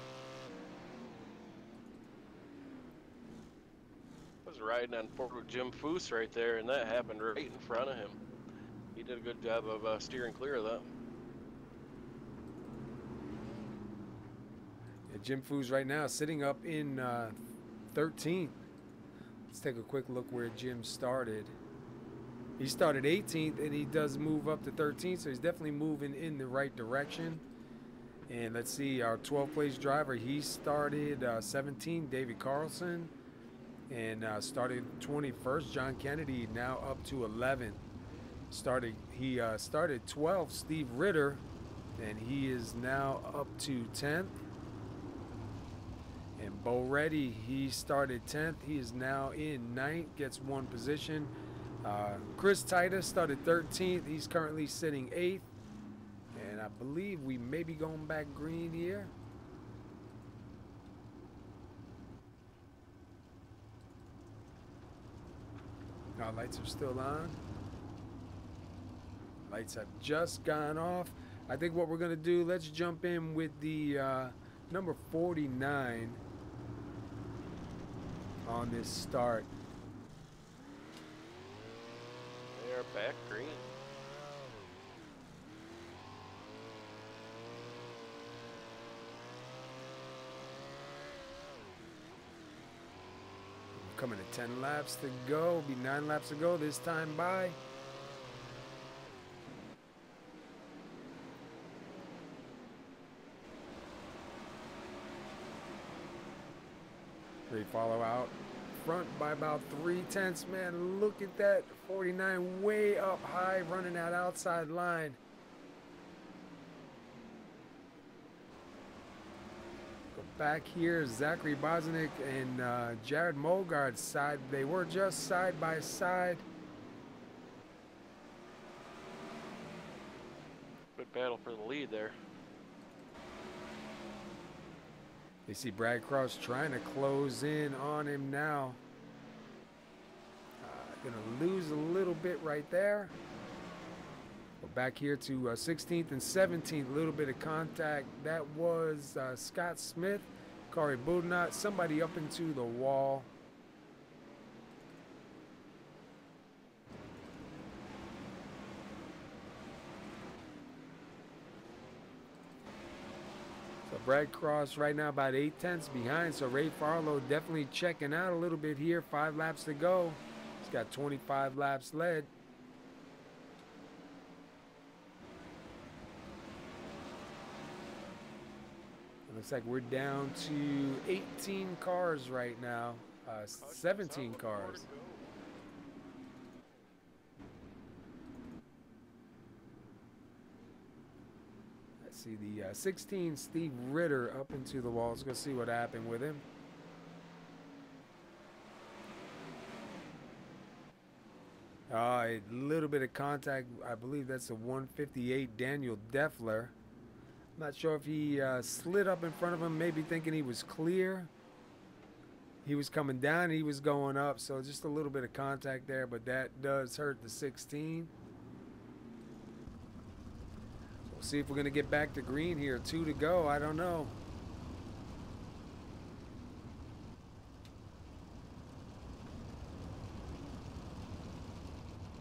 S2: I was riding on board with Jim Foose right there, and that happened right in front of him. He did a good job of steering clear of that.
S1: Yeah, Jim Foose right now sitting up in 13th. Let's take a quick look where Jim started. He started 18th, and he does move up to 13th, so he's definitely moving in the right direction. And let's see, our 12th place driver, he started 17th, David Carlson, and started 21st, John Kennedy, now up to 11th. He started 12th, Steve Ritter, and he is now up to 10th. And Bo Reddy, he started 10th. He is now in 9th, gets 1 position. Chris Titus started 13th. He's currently sitting 8th. And I believe we may be going back green here. Our lights are still on. Lights have just gone off. I think what we're going to do, let's jump in with the number 49 on this start.
S2: They are back green.
S1: Coming to 10 laps to go. Be 9 laps to go this time by. They follow out front by about 3/10. Man, look at that 49 way up high, running that outside line. Go back here, Zachary Bosnick and Jared Mogard side. They were just side by side.
S2: Good battle for the lead there.
S1: They see Brad Cross trying to close in on him now. Gonna lose a little bit right there. Go back here to 16th and 17th, a little bit of contact. That was Scott Smith, Corey Budnot, somebody up into the wall. Brad Cross right now about 8/10 behind, so Ray Farlow definitely checking out a little bit here. 5 laps to go. He's got 25 laps led. It looks like we're down to 18 cars right now, 17 cars. See the 16 Steve Ritter up into the wall. Let's go see what happened with him. A little bit of contact. I believe that's a 158 Daniel Deffler. I'm not sure if he slid up in front of him, maybe thinking he was clear. He was coming down, he was going up, so just a little bit of contact there, but that does hurt the 16. We'll see if we're going to get back to green here. 2 to go. I don't know.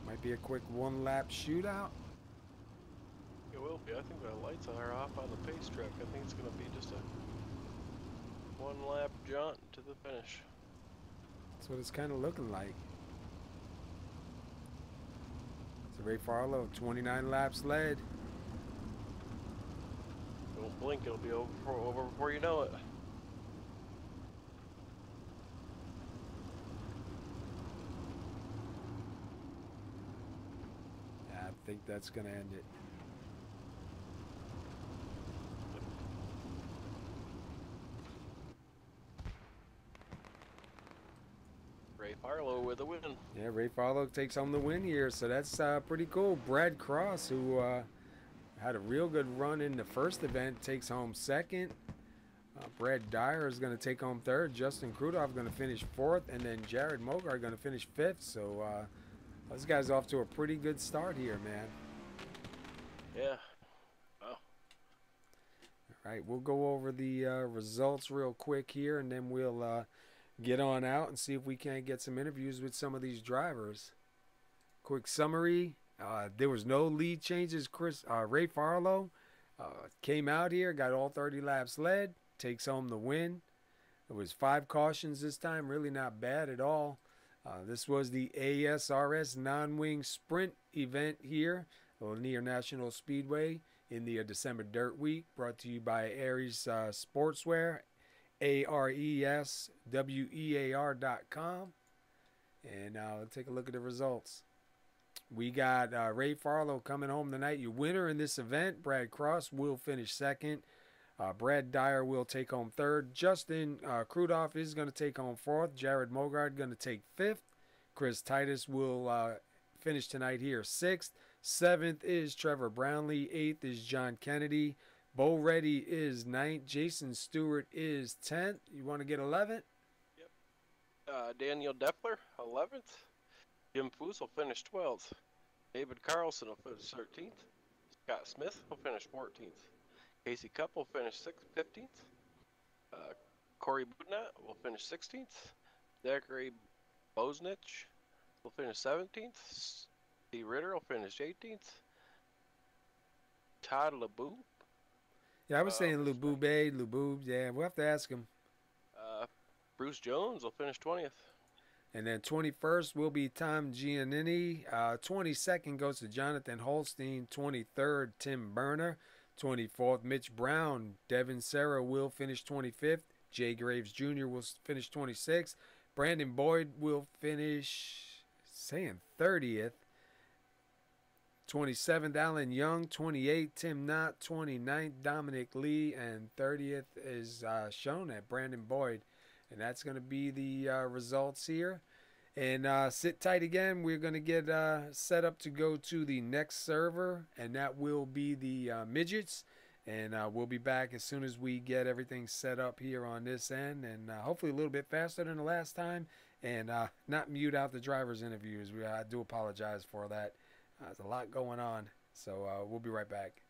S1: Might be a quick 1-lap shootout.
S2: It will be. I think the lights are off on the pace track. I think it's going to be just a 1-lap jaunt to the finish.
S1: That's what it's kind of looking like. So Ray Farlow, 29 laps led.
S2: Don't blink, it'll be over before you know it.
S1: Yeah, I think that's going to end it.
S2: Ray Farlow with a win.
S1: Yeah, Ray Farlow takes home the win here, so that's pretty cool. Brad Cross, who had a real good run in the first event, takes home second. Brad Dyer is going to take home third. Justin Krudoff going to finish fourth, and then Jared Mogart going to finish fifth. So those guys off to a pretty good start here, man.
S2: Yeah. Wow.
S1: All right, we'll go over the results real quick here, and then we'll get on out and see if we can't get some interviews with some of these drivers. Quick summary. There was no lead changes. Ray Farlow came out here, got all 30 laps led, takes home the win. It was 5 cautions this time, really not bad at all. This was the ASRS non-wing sprint event here, Lanier National Speedway in the December Dirt Week, brought to you by Aries Sportswear, ARESWEAR.com. And let's take a look at the results. We got Ray Farlow coming home tonight. Your winner in this event, Brad Cross, will finish second. Brad Dyer will take home third. Justin Krudoff is going to take home fourth. Jared Mogart going to take fifth. Chris Titus will finish tonight here sixth. Seventh is Trevor Brownlee. Eighth is John Kennedy. Bo Reddy is ninth. Jason Stewart is 10th. You want to get 11th?
S2: Yep. Daniel Deffler, 11th. Jim Fussell finished 12th. David Carlson will finish 13th. Scott Smith will finish 14th. Casey Cup will finish 15th. Corey Budnat will finish 16th. Zachary Bosnich will finish 17th. Steve Ritter will finish 18th. Todd LeBoux.
S1: Yeah, I was saying Luboob. Yeah, we'll have to ask him.
S2: Bruce Jones will finish 20th.
S1: And then 21st will be Tom Giannini. 22nd goes to Jonathan Holstein. 23rd, Tim Berner. 24th, Mitch Brown. Devin Serra will finish 25th. Jay Graves Jr. will finish 26th. Brandon Boyd will finish, 30th. 27th, Alan Young. 28th, Tim Knott. 29th, Dominic Lee. And 30th is shown at Brandon Boyd. And that's going to be the results here. And sit tight again. We're going to get set up to go to the next server. And that will be the midgets. And we'll be back as soon as we get everything set up here on this end. And hopefully a little bit faster than the last time. And not mute out the driver's interviews. I do apologize for that. There's a lot going on. So we'll be right back.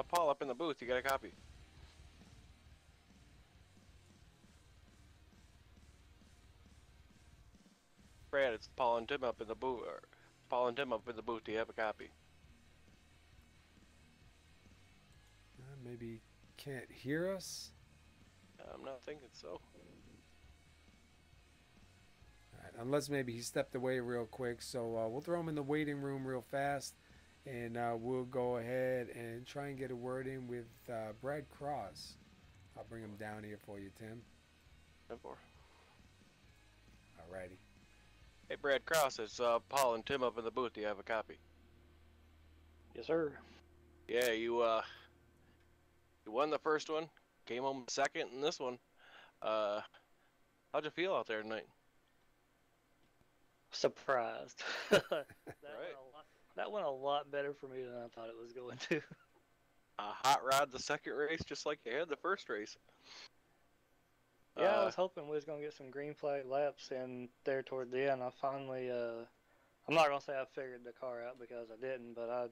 S2: Paul, up in the booth, you got a copy? Brad, it's Paul and Tim up in the booth. Paul and Tim up in the booth. Do you have a copy?
S1: Maybe he can't hear us.
S2: I'm not thinking so.
S1: All right, unless maybe he stepped away real quick. So we'll throw him in the waiting room real fast, and we'll go ahead and try and get a word in with Brad Cross. I'll bring him down here for you, Tim.
S2: 10-4.
S1: Alrighty.
S2: Hey, Brad Cross, it's Paul and Tim up in the booth. Do you have a copy?
S3: Yes, sir.
S2: Yeah, you won the first one, came home second in this one. How'd you feel out there tonight?
S3: Surprised. That went a lot better for me than I thought it was going to.
S2: A hot rod the second race, just like you had the first race.
S3: Yeah, I was hoping we was going to get some green flag laps in there toward the end. I finally, I'm not going to say I figured the car out because I didn't, but I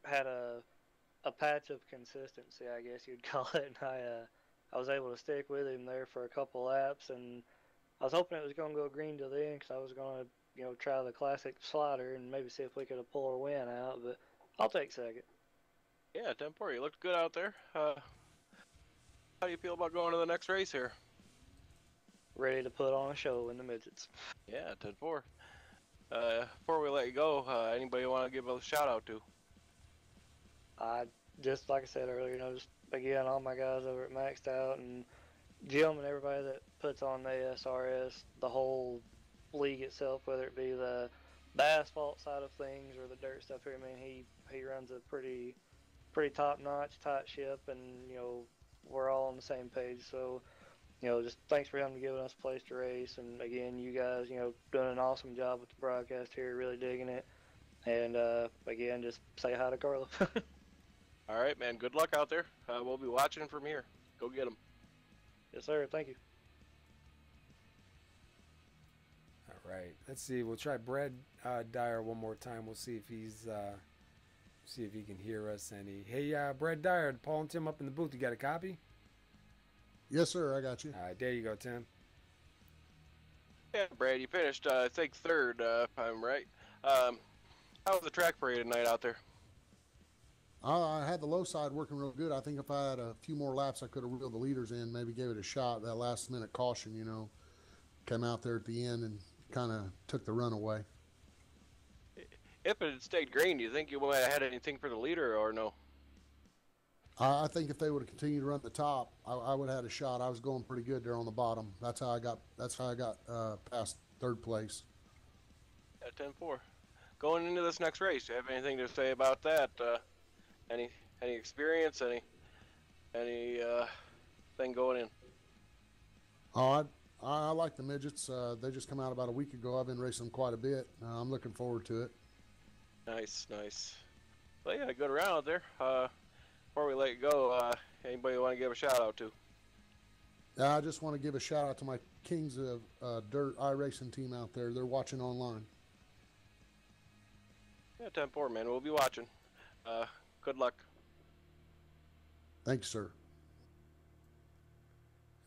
S3: had a patch of consistency, I guess you'd call it. And I was able to stick with him there for a couple laps, and I was hoping it was going to go green to the end because I was going to, try the classic slider and maybe see if we could have pulled a win out, but I'll take second.
S2: Yeah, 10-4. You looked good out there. How do you feel about going to the next race here?
S3: Ready to put on a show in the midgets.
S2: Yeah, 10-4. Before we let you go, anybody you want to give a shout out to?
S3: I just, like I said earlier, just again, all my guys over at Maxed Out and Jim and everybody that puts on the ASRS, the whole league itself, whether it be the asphalt side of things or the dirt stuff here. I mean, he runs a pretty top-notch, tight ship, and we're all on the same page. So just thanks for him giving us a place to race, and again, you guys, doing an awesome job with the broadcast here, really digging it. And again, just say hi to Carla.
S2: All right, man. Good luck out there. We'll be watching from here. Go get them.
S3: Yes, sir. Thank you.
S1: All right. Let's see. We'll try Brad Dyer one more time. We'll see if he's see if he can hear us. Hey, Brad Dyer, Paul and Tim up in the booth. You got a copy?
S5: Yes, sir. I got you.
S1: All right. There you go, Tim.
S2: Yeah, Brad, you finished, I think, third, if I'm right. How was the track for you tonight out there?
S5: I had the low side working real good. I think if I had a few more laps, I could have reeled the leaders in, maybe gave it a shot. That last minute caution, came out there at the end and kind of took the run away.
S2: If it had stayed green, do you think you might have had anything for the leader or no?
S5: I think if they would have continued to run the top, I would have had a shot. I was going pretty good there on the bottom. That's how I got past third place.
S2: Yeah, 10-4. Going into this next race, do you have anything to say about that? Any experience? Any thing going in?
S5: Oh, I like the midgets. They just come out about a week ago. I've been racing them quite a bit. I'm looking forward to it.
S2: Nice. Well, yeah, good round out there. Before we let you go, anybody you want to give a shout out to?
S5: I just want to give a shout out to my Kings of Dirt iRacing team out there. They're watching online.
S2: Yeah, 10-4, man. We'll be watching. Good luck.
S5: Thanks, sir.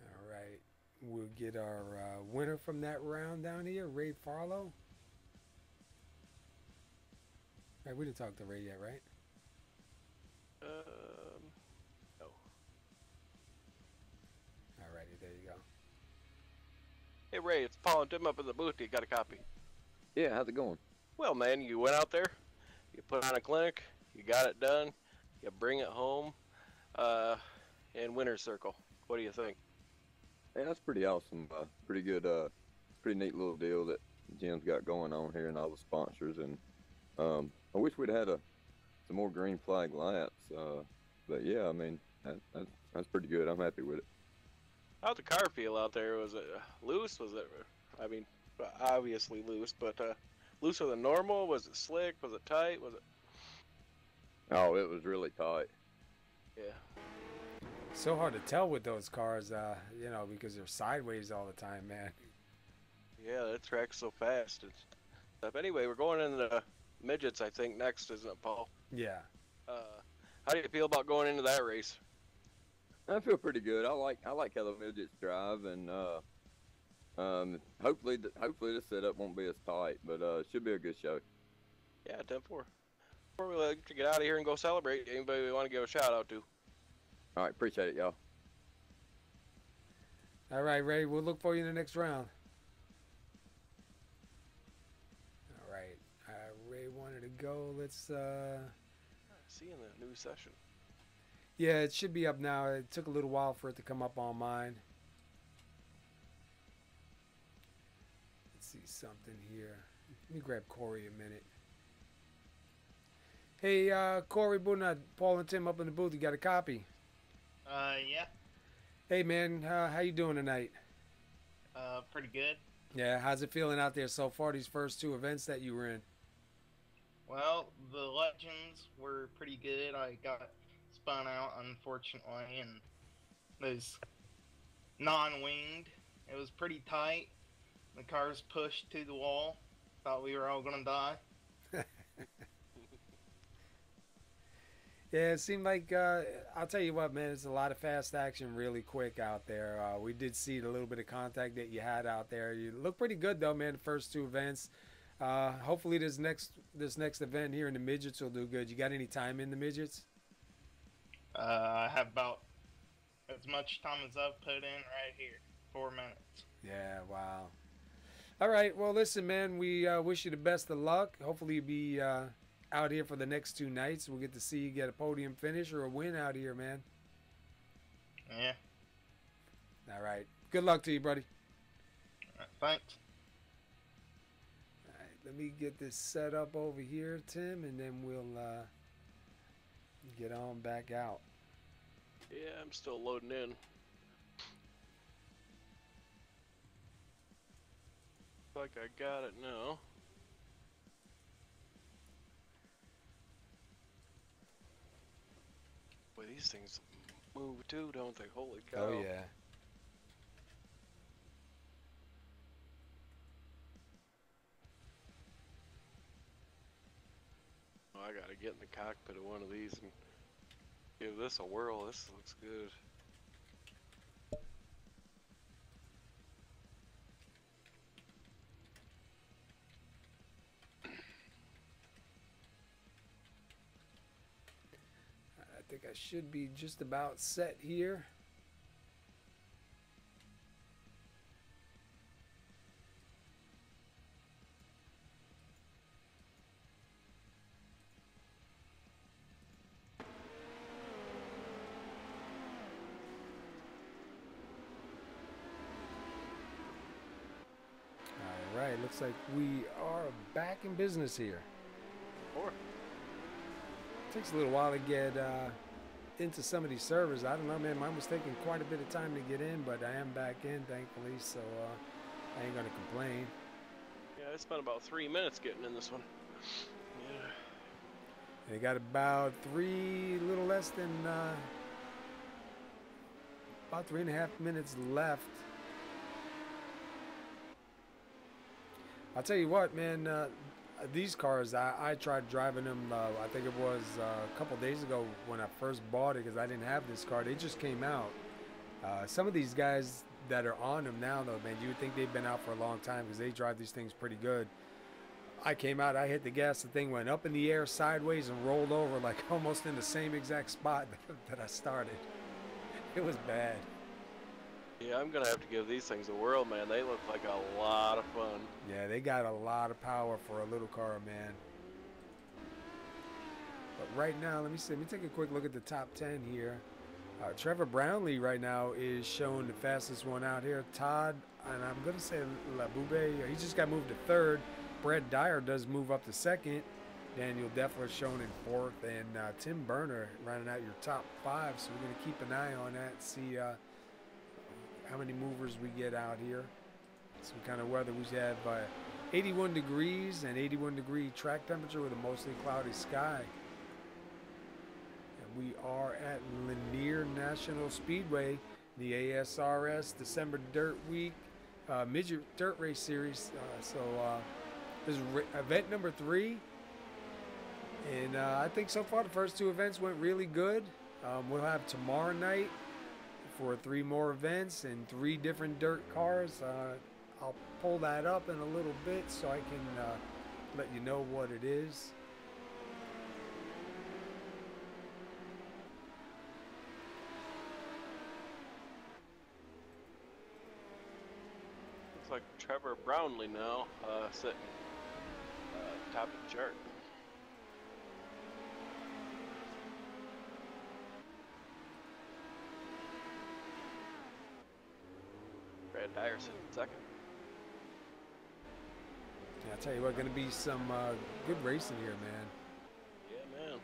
S1: All right. We'll get our winner from that round down here, Ray Farlow. Right, we didn't talk to Ray yet, right?
S2: No.
S1: Alrighty, there you go.
S2: Hey, Ray, it's Paul and Tim up in the booth. You got a copy?
S6: Yeah, how's it going?
S2: Well, man, you went out there, you put on a clinic, you got it done, you bring it home, in winner's circle. What do you think?
S6: Yeah, that's pretty awesome. Pretty good, pretty neat little deal that Jim's got going on here and all the sponsors. And I wish we'd had some more green flag laps. But yeah, I mean, that's pretty good. I'm happy with it.
S2: How'd the car feel out there? Was it loose? Was it, I mean, obviously loose, but looser than normal? Was it slick? Was it tight? Was it?
S6: Oh, it was really tight.
S2: Yeah.
S1: So hard to tell with those cars, because they're sideways all the time, man.
S2: Yeah, that track's so fast. It's stuff. Anyway, we're going into the midgets, I think, next, isn't it, Paul?
S1: Yeah.
S2: How do you feel about going into that race?
S6: I feel pretty good. I like how the midgets drive, and hopefully the setup won't be as tight, but it should be a good show.
S2: Yeah, 10-4. Before we let you get out of here and go celebrate, anybody we want to give a shout out to?
S6: All right, appreciate it, y'all.
S1: All right, Ray, we'll look for you in the next round. All right, Ray wanted to go. Let's.
S2: See you in the new session.
S1: Yeah, it should be up now. It took a little while for it to come up on mine. Let's see something here. Let me grab Corey a minute. Hey, Corey Bunad, Paul and Tim up in the booth. You got a copy?
S7: Yeah.
S1: Hey, man, how you doing tonight?
S7: Pretty good.
S1: Yeah, how's it feeling out there so far, these first two events that you were in?
S7: Well, the legends were pretty good. I got spun out, unfortunately, and those non-winged. It was pretty tight. The cars pushed to the wall. Thought we were all gonna die.
S1: Yeah, it seemed like, I'll tell you what, man, it's a lot of fast action really quick out there. We did see the little bit of contact that you had out there. You look pretty good, though, man, the first two events. Hopefully this next event here in the midgets will do good. You got any time in the midgets?
S7: I have about as much time as I've put in right here. 4 minutes.
S1: Yeah, wow. All right, well, listen, man, we wish you the best of luck. Hopefully you'll be out here for the next two nights. We'll get to see you get a podium finish or a win out here, man.
S7: Yeah.
S1: All right. Good luck to you, buddy.
S7: All right, thanks.
S1: All right, let me get this set up over here, Tim, and then we'll get on back out.
S2: Yeah, I'm still loading in. Like I got it now. Boy, these things move too, don't they? Holy cow.
S1: Oh, yeah.
S2: Oh, I gotta get in the cockpit of one of these and give this a whirl. This looks good.
S1: I think I should be just about set here. All right, looks like we are back in business here.
S2: Or
S1: Takes a little while to get into some of these servers. I don't know, man. Mine was taking quite a bit of time to get in, but I am back in, thankfully, so I ain't gonna complain.
S2: yeah, I spent about 3 minutes getting in this one. Yeah.
S1: They got about little less than about 3.5 minutes left. I'll tell you what, man. These cars, I tried driving them, I think it was a couple days ago when I first bought it because I didn't have this car. They just came out. Some of these guys that are on them now, though, man, you would think they've been out for a long time because they drive these things pretty good. I came out, I hit the gas, the thing went up in the air sideways and rolled over like almost in the same exact spot that I started. It was bad.
S2: Yeah, I'm gonna have to give these things a whirl, man. They look like a lot of fun.
S1: Yeah, they got a lot of power for a little car, man. But right now, let me see. Let me take a quick look at the top 10 here. Trevor Brownlee right now is showing the fastest one out here. Todd, and I'm going to say Labube, he just got moved to third. Brett Dyer does move up to second. Daniel Deffler shown in fourth. And Tim Berner running out your top 5. So we're going to keep an eye on that, see how many movers we get out here. Some kind of weather. We have 81 degrees and 81 degree track temperature with a mostly cloudy sky. And we are at Lanier National Speedway, the ASRS December Dirt Week Midget Dirt Race Series. So this is event number 3. And I think so far the first two events went really good. We'll have tomorrow night for 3 more events and 3 different dirt cars. I'll pull that up in a little bit so I can let you know what it is.
S2: Looks like Trevor Brownlee now sitting top of the chart. Brad Dyer sitting second.
S1: Yeah, I'll tell you what, going to be some good racing here, man.
S2: Yeah, man.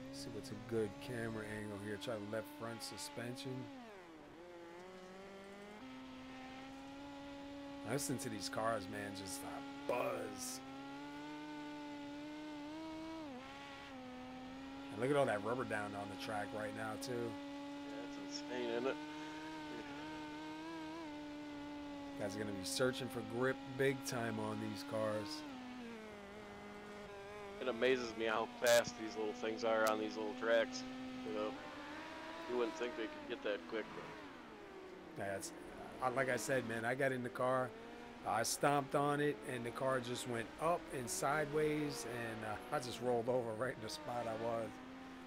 S1: Let's see what's a good camera angle here. Try the left front suspension. Listen to these cars, man, just a buzz. And look at all that rubber down on the track right now, too.
S2: Yeah, it's insane, isn't it?
S1: Guys are going to be searching for grip big time on these cars.
S2: It amazes me how fast these little things are on these little tracks. You know, you wouldn't think they could get that quick.
S1: That's, like I said, man, I got in the car, I stomped on it, and the car just went up and sideways, and I just rolled over right in the spot I was.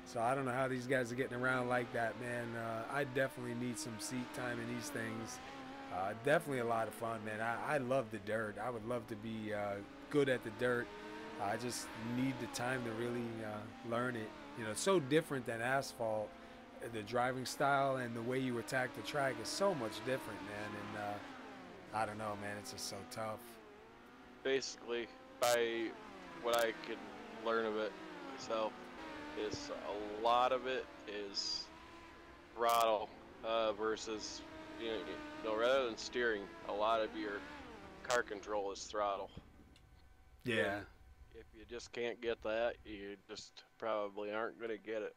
S1: So I don't know how these guys are getting around like that, man. I definitely need some seat time in these things. Definitely a lot of fun, man. I love the dirt. I would love to be good at the dirt. I just need the time to really learn it. You know, it's so different than asphalt. The driving style and the way you attack the track is so much different, man. And I don't know, man. It's just so tough.
S2: Basically, by what I could learn of it myself, is a lot of it is throttle versus, you know, rather than steering, a lot of your car control is throttle.
S1: Yeah.
S2: And if you just can't get that, you just probably aren't going to get it.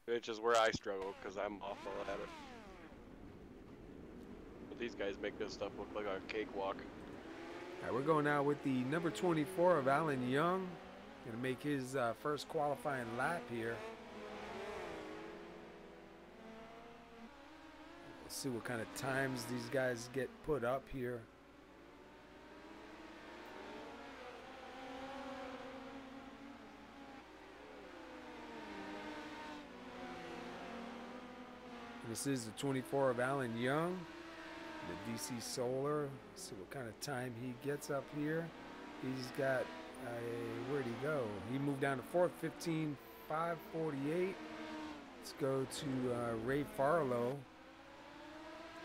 S2: Which is where I struggle, because I'm awful at it. But these guys make this stuff look like a cakewalk.
S1: All right, we're going out with the number 24 of Alan Young. Going to make his first qualifying lap here. Let's see what kind of times these guys get put up here. This is the 24 of Alan Young, the DC Solar. Let's see what kind of time he gets up here. He's got where'd he go? He moved down to 4th, 15.548. Let's go to Ray Farlow.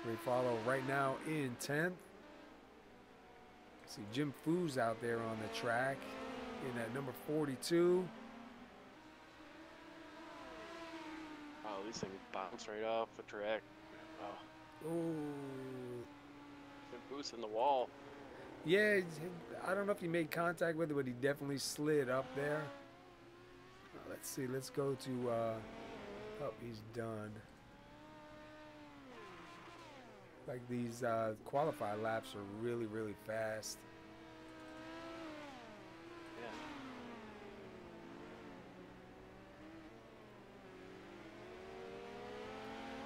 S1: Ray Farlow right now in 10th. See Jim Foos out there on the track in at number 42.
S2: Wow, these things bounce right off the track. Wow.
S1: Oh.
S2: Been boosting the wall.
S1: Yeah, I don't know if he made contact with it, but he definitely slid up there. Let's see. Let's go to. Oh, he's done. Like these qualified laps are really, really fast.
S2: Yeah.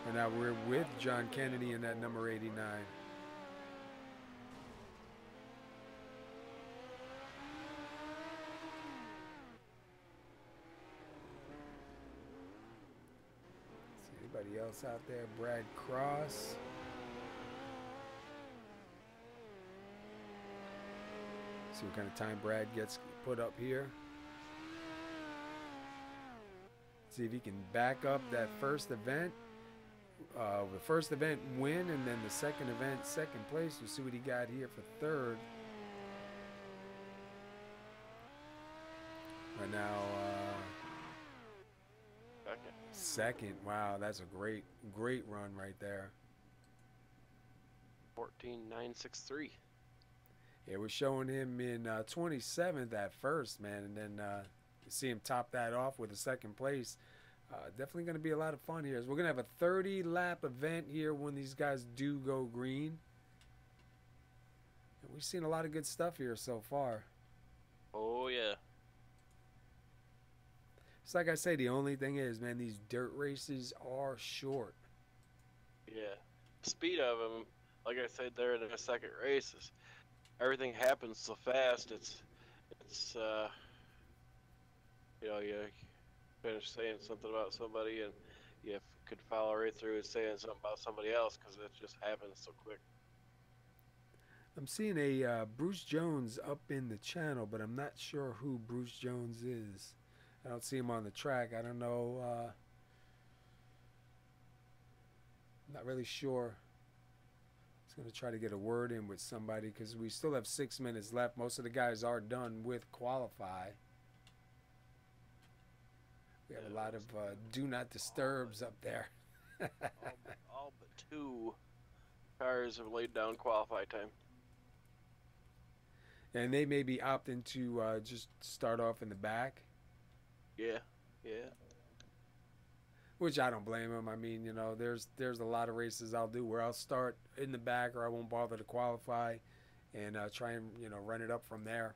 S1: And now we're with John Kennedy in that number 89. Anybody else out there? Brad Cross. See what kind of time Brad gets put up here. See if he can back up that first event. The first event win, and then the second event second place. We'll see what he got here for third. Right now, second. Wow, that's a great run right there.
S2: 14.963.
S1: Yeah, we're showing him in 27th at first, man, and then you see him top that off with a second place. Definitely going to be a lot of fun here. We're going to have a 30-lap event here when these guys do go green. And we've seen a lot of good stuff here so far.
S2: Oh yeah.
S1: It's like I say, the only thing is, man, these dirt races are short.
S2: Yeah. The speed of them, like I said there in the second race, is everything happens so fast. It's you know, you finish saying something about somebody and you could follow right through and saying something about somebody else because it just happens so quick.
S1: I'm seeing a Bruce Jones up in the channel, but I'm not sure who Bruce Jones is. I don't see him on the track. I don't know. Not really sure. I was going to try to get a word in with somebody because we still have 6 minutes left. Most of the guys are done with qualify. We have a lot of do not disturbs up there.
S2: all but 2 cars have laid down qualify time.
S1: And they may be opting to just start off in the back.
S2: Yeah, yeah.
S1: Which I don't blame them. I mean, you know, there's a lot of races I'll do where I'll start in the back or I won't bother to qualify and try and, you know, run it up from there.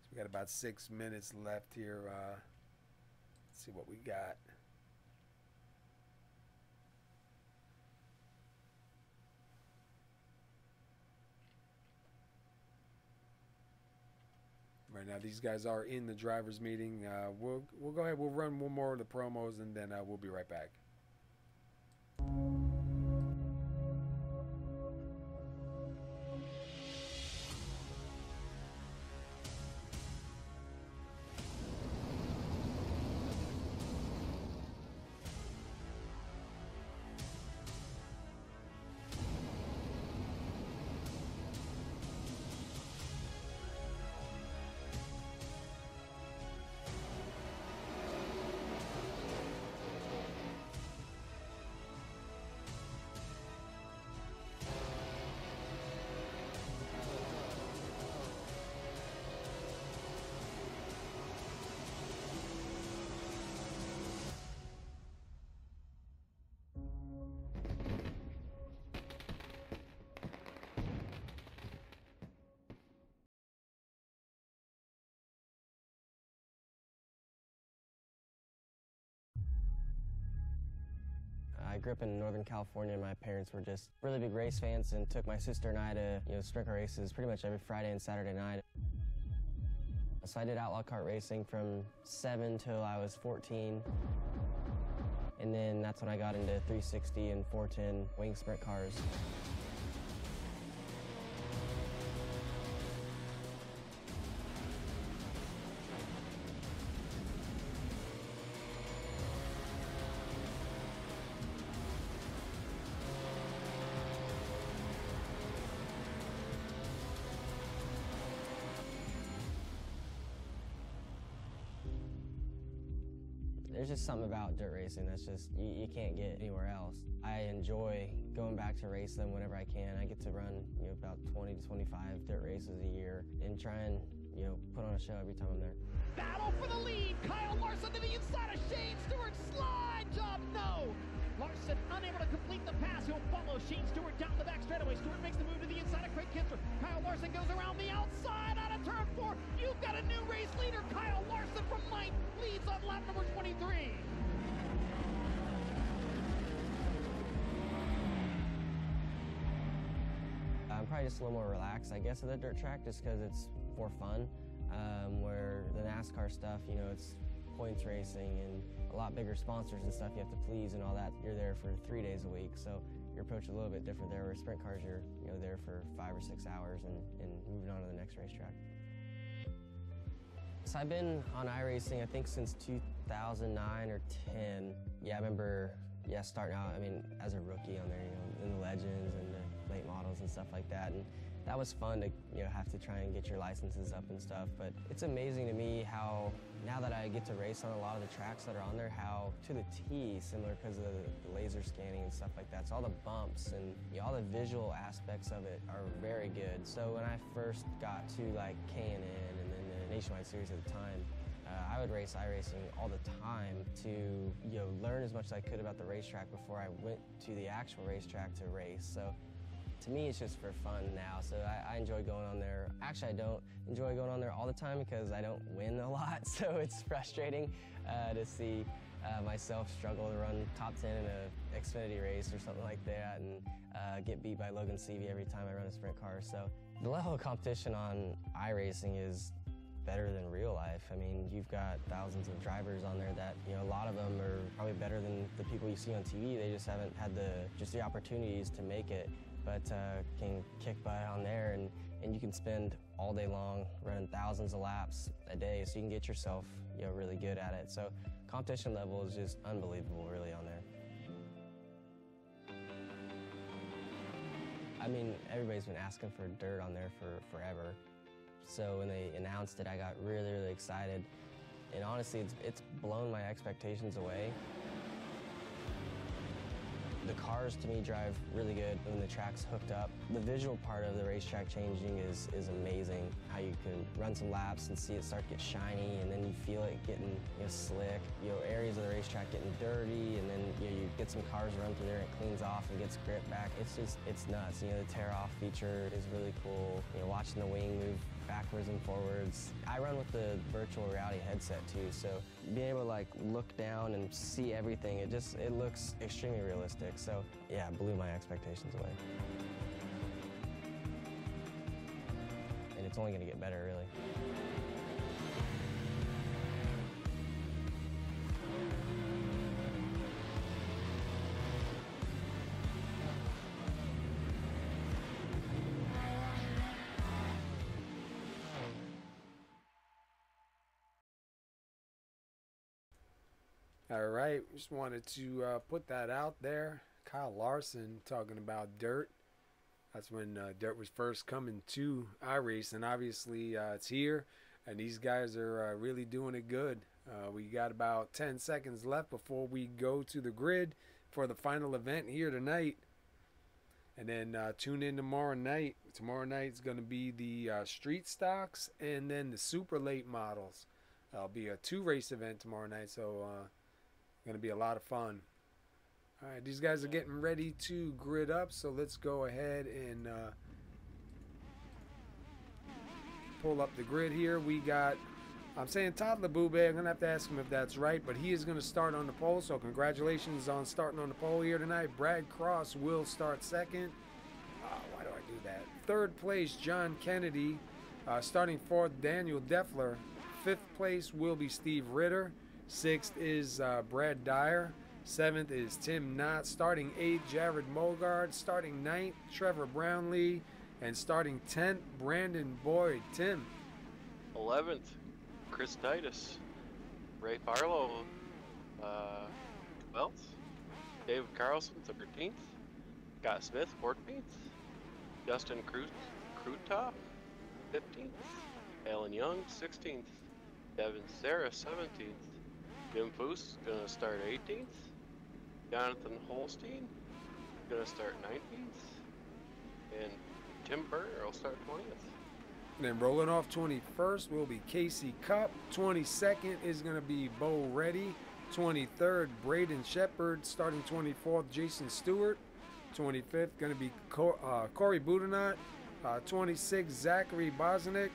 S1: So we got about 6 minutes left here. Let's see what we got. Right now, these guys are in the drivers' meeting. We'll go ahead. We'll run one more of the promos, and then we'll be right back.
S8: I grew up in Northern California. My parents were just really big race fans and took my sister and I to, sprint car races pretty much every Friday and Saturday night. So I did outlaw kart racing from 7 till I was 14. And then that's when I got into 360 and 410 wing sprint cars. There's just something about dirt racing that's just, you can't get anywhere else. I enjoy going back to race them whenever I can. I get to run, about 20 to 25 dirt races a year and try and, put on a show every time I'm there.
S9: Battle for the lead. Kyle Larson to the inside of Shane Stewart. Slide job, no. Larson unable to complete the pass. He'll follow Shane Stewart down the back straightaway. Stewart makes the move to the inside of Craig Kinster. Kyle Larson goes around the outside out of turn 4. You've got a new race leader. Kyle Larson from ninth leads on lap number 23.
S8: I'm probably just a little more relaxed, I guess, at the dirt track just because it's more fun. Where the NASCAR stuff, it's points racing and a lot bigger sponsors and stuff you have to please and all that. You're there for 3 days a week, so your approach is a little bit different there. Where sprint cars, you're there for 5 or 6 hours and moving on to the next racetrack. So I've been on iRacing, I think, since 2009 or 10. Yeah, I remember, starting out, as a rookie on there, in the legends and the late models and stuff like that. And that was fun to, have to try and get your licenses up and stuff. But it's amazing to me how, now that I get to race on a lot of the tracks that are on there, how to the T, similar because of the laser scanning and stuff like that. So all the bumps and all the visual aspects of it are very good. So when I first got to like K&N and then the Nationwide Series at the time, I would race iRacing all the time to learn as much as I could about the racetrack before I went to the actual racetrack to race. So To me, it's just for fun now, so I enjoy going on there. Actually, I don't enjoy going on there all the time because I don't win a lot, so it's frustrating to see myself struggle to run top 10 in an Xfinity race or something like that and get beat by Logan Seavey every time I run a sprint car. So the level of competition on iRacing is better than real life. I mean, you've got thousands of drivers on there that, you know, a lot of them are probably better than the people you see on TV. They just haven't had the opportunities to make it, but can kick butt on there, and you can spend all day long running thousands of laps a day, so you can get yourself, you know, really good at it. So competition level is just unbelievable, really, on there. I mean, everybody's been asking for dirt on there for forever. So when they announced it, I got really, really excited. And honestly, it's blown my expectations away. The cars, to me, drive really good when the track's hooked up. The visual part of the racetrack changing is amazing. How you can run some laps and see it start to get shiny, and then you feel it getting, you know, slick. You know, areas of the racetrack getting dirty, and then, you know, you get some cars run through there and it cleans off and gets grip back. It's nuts. You know, the tear-off feature is really cool. You know, watching the wing move backwards and forwards. I run with the virtual reality headset too, so being able to like look down and see everything, it looks extremely realistic. So yeah, it blew my expectations away. And it's only gonna get better, really.
S1: All right, just wanted to put that out there. Kyle Larson talking about dirt. That's when dirt was first coming to iRacing. Obviously, it's here, and these guys are really doing it good. We got about 10 seconds left before we go to the grid for the final event here tonight. And then tune in tomorrow night. Tomorrow night is going to be the street stocks and then the super late models. It'll be a 2-race event tomorrow night, so going to be a lot of fun. All right, these guys are getting ready to grid up, so let's go ahead and pull up the grid here. We got, I'm saying Todd LeBoube. I'm going to have to ask him if that's right, but he is going to start on the pole, so congratulations on starting on the pole here tonight. Brad Cross will start second. Why do I do that? Third place, John Kennedy. Starting fourth, Daniel Deffler. Fifth place will be Steve Ritter. Sixth is Brad Dyer. Seventh is Tim Knott. Starting eighth, Jared Mogard. Starting ninth, Trevor Brownlee. And starting 10th, Brandon Boyd. Tim.
S2: 11th, Chris Titus. Ray Farlow, 12th. David Carlson, 13th. Scott Smith, 14th. Justin Krutoff, 15th. Alan Young, 16th. Devin Sarah, 17th. Jim Foose going to start 18th. Jonathan Holstein going to start 19th. And Tim Berger will start 20th.
S1: Then rolling off 21st will be Casey Cup. 22nd is going to be Bo Reddy. 23rd, Braden Shepard. Starting 24th, Jason Stewart. 25th, going to be Corey Budenot. 26th, Zachary Bosnick.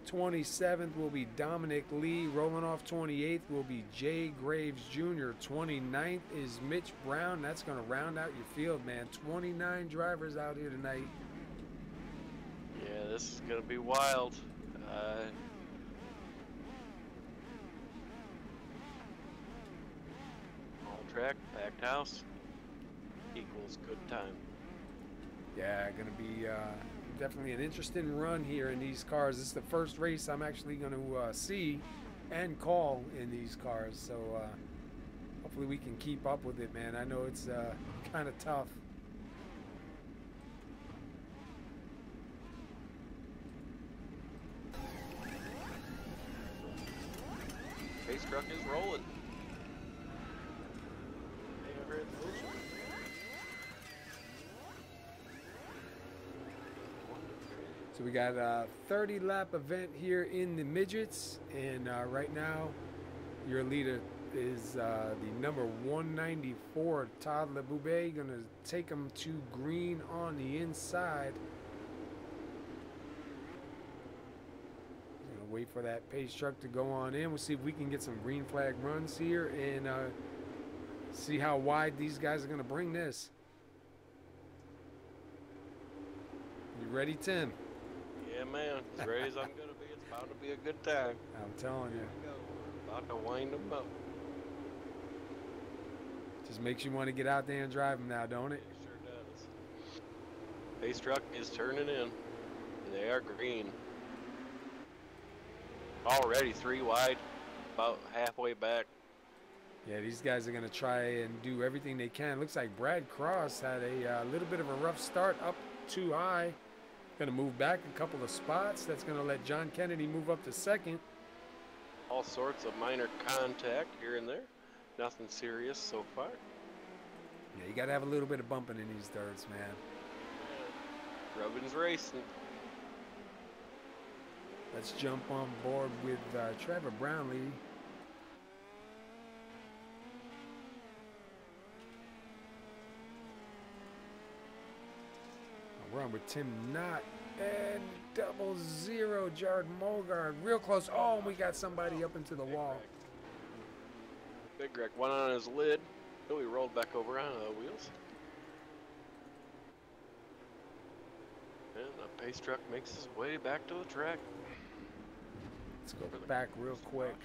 S1: 27th will be Dominic Lee. Rolling off 28th will be Jay Graves Jr. 29th is Mitch Brown. That's going to round out your field, man. 29 drivers out here tonight.
S2: Yeah, this is going to be wild. All track, packed house, equals good time.
S1: Yeah, going to be definitely an interesting run here in these cars. This is the first race I'm actually going to see and call in these cars, so hopefully we can keep up with it, man. I know it's kind of tough.
S2: Race truck is rolling.
S1: So we got a 30 lap event here in the midgets, and right now your leader is the number 194, Todd LeBoubet. Going to take him to green on the inside. Going to wait for that pace truck to go on in. We'll see if we can get some green flag runs here and see how wide these guys are going to bring this. You ready, Tim?
S2: Yeah, man. As ready as I'm going to be. It's about to be a good time.
S1: I'm telling you.
S2: Here we go. We're about to wind them up.
S1: Just makes you want to get out there and drive them now, don't it?
S2: It sure does. Pace truck is turning in, and they are green. Already 3 wide, about halfway back.
S1: Yeah, these guys are going to try and do everything they can. Looks like Brad Cross had a little bit of a rough start, up too high. Going to move back a couple of spots. That's going to let John Kennedy move up to second.
S2: All sorts of minor contact here and there. Nothing serious so far.
S1: Yeah, you got to have a little bit of bumping in these dirts, man.
S2: Yeah. Rubbin's racing.
S1: Let's jump on board with Trevor Brownlee. We're on with Tim Knott and 00 Jared Mulgard. Real close. Oh, we got somebody up into the wall.
S2: Big wreck. One on his lid. So he rolled back over on the wheels. And the pace truck makes his way back to the track.
S1: Let's go back real quick.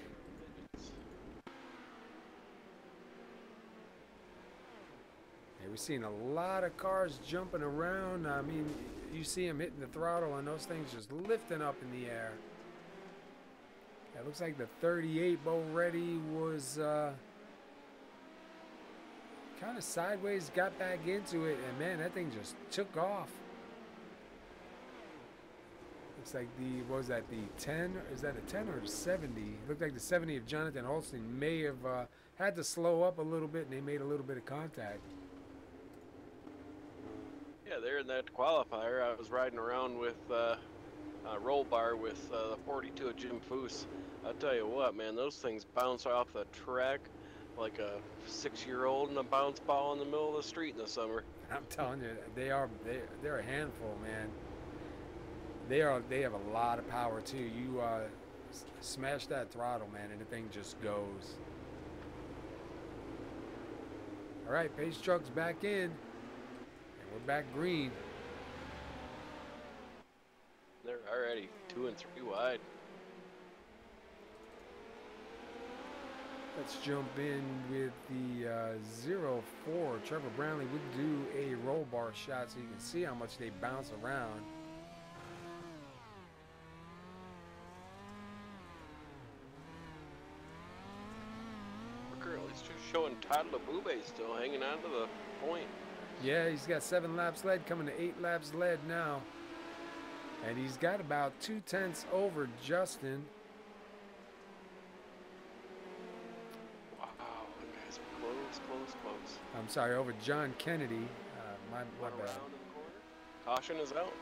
S1: Yeah, we're seeing a lot of cars jumping around. I mean, you see them hitting the throttle and those things just lifting up in the air. It looks like the 38 Bo Reddy was kind of sideways, got back into it, and man, that thing just took off. Looks like the, what was that, the 10? Is that a 10 or a 70? Looked like the 70 of Jonathan Holstein may have had to slow up a little bit, and they made a little bit of contact.
S2: Yeah, there in that qualifier, I was riding around with roll bar with the 42 of Jim Foose. I'll tell you what, man, those things bounce off the track like a 6-year-old in a bounce ball in the middle of the street in the summer.
S1: I'm telling you, they're a handful, man. They have a lot of power too. You smash that throttle, man, and the thing just goes. All right, pace truck's back in, and we're back green.
S2: They're already 2 and 3 wide.
S1: Let's jump in with the 04. Trevor Brownlee would do a roll bar shot so you can see how much they bounce around.
S2: He's just showing Todd LeBoubet still hanging on to the point.
S1: Yeah, he's got 7 laps led, coming to 8 laps led now. And he's got about 2/10 over Justin.
S2: Wow, the guys are close.
S1: I'm sorry, over John Kennedy. My
S2: One
S1: bad.
S2: around in the corner. Caution is out.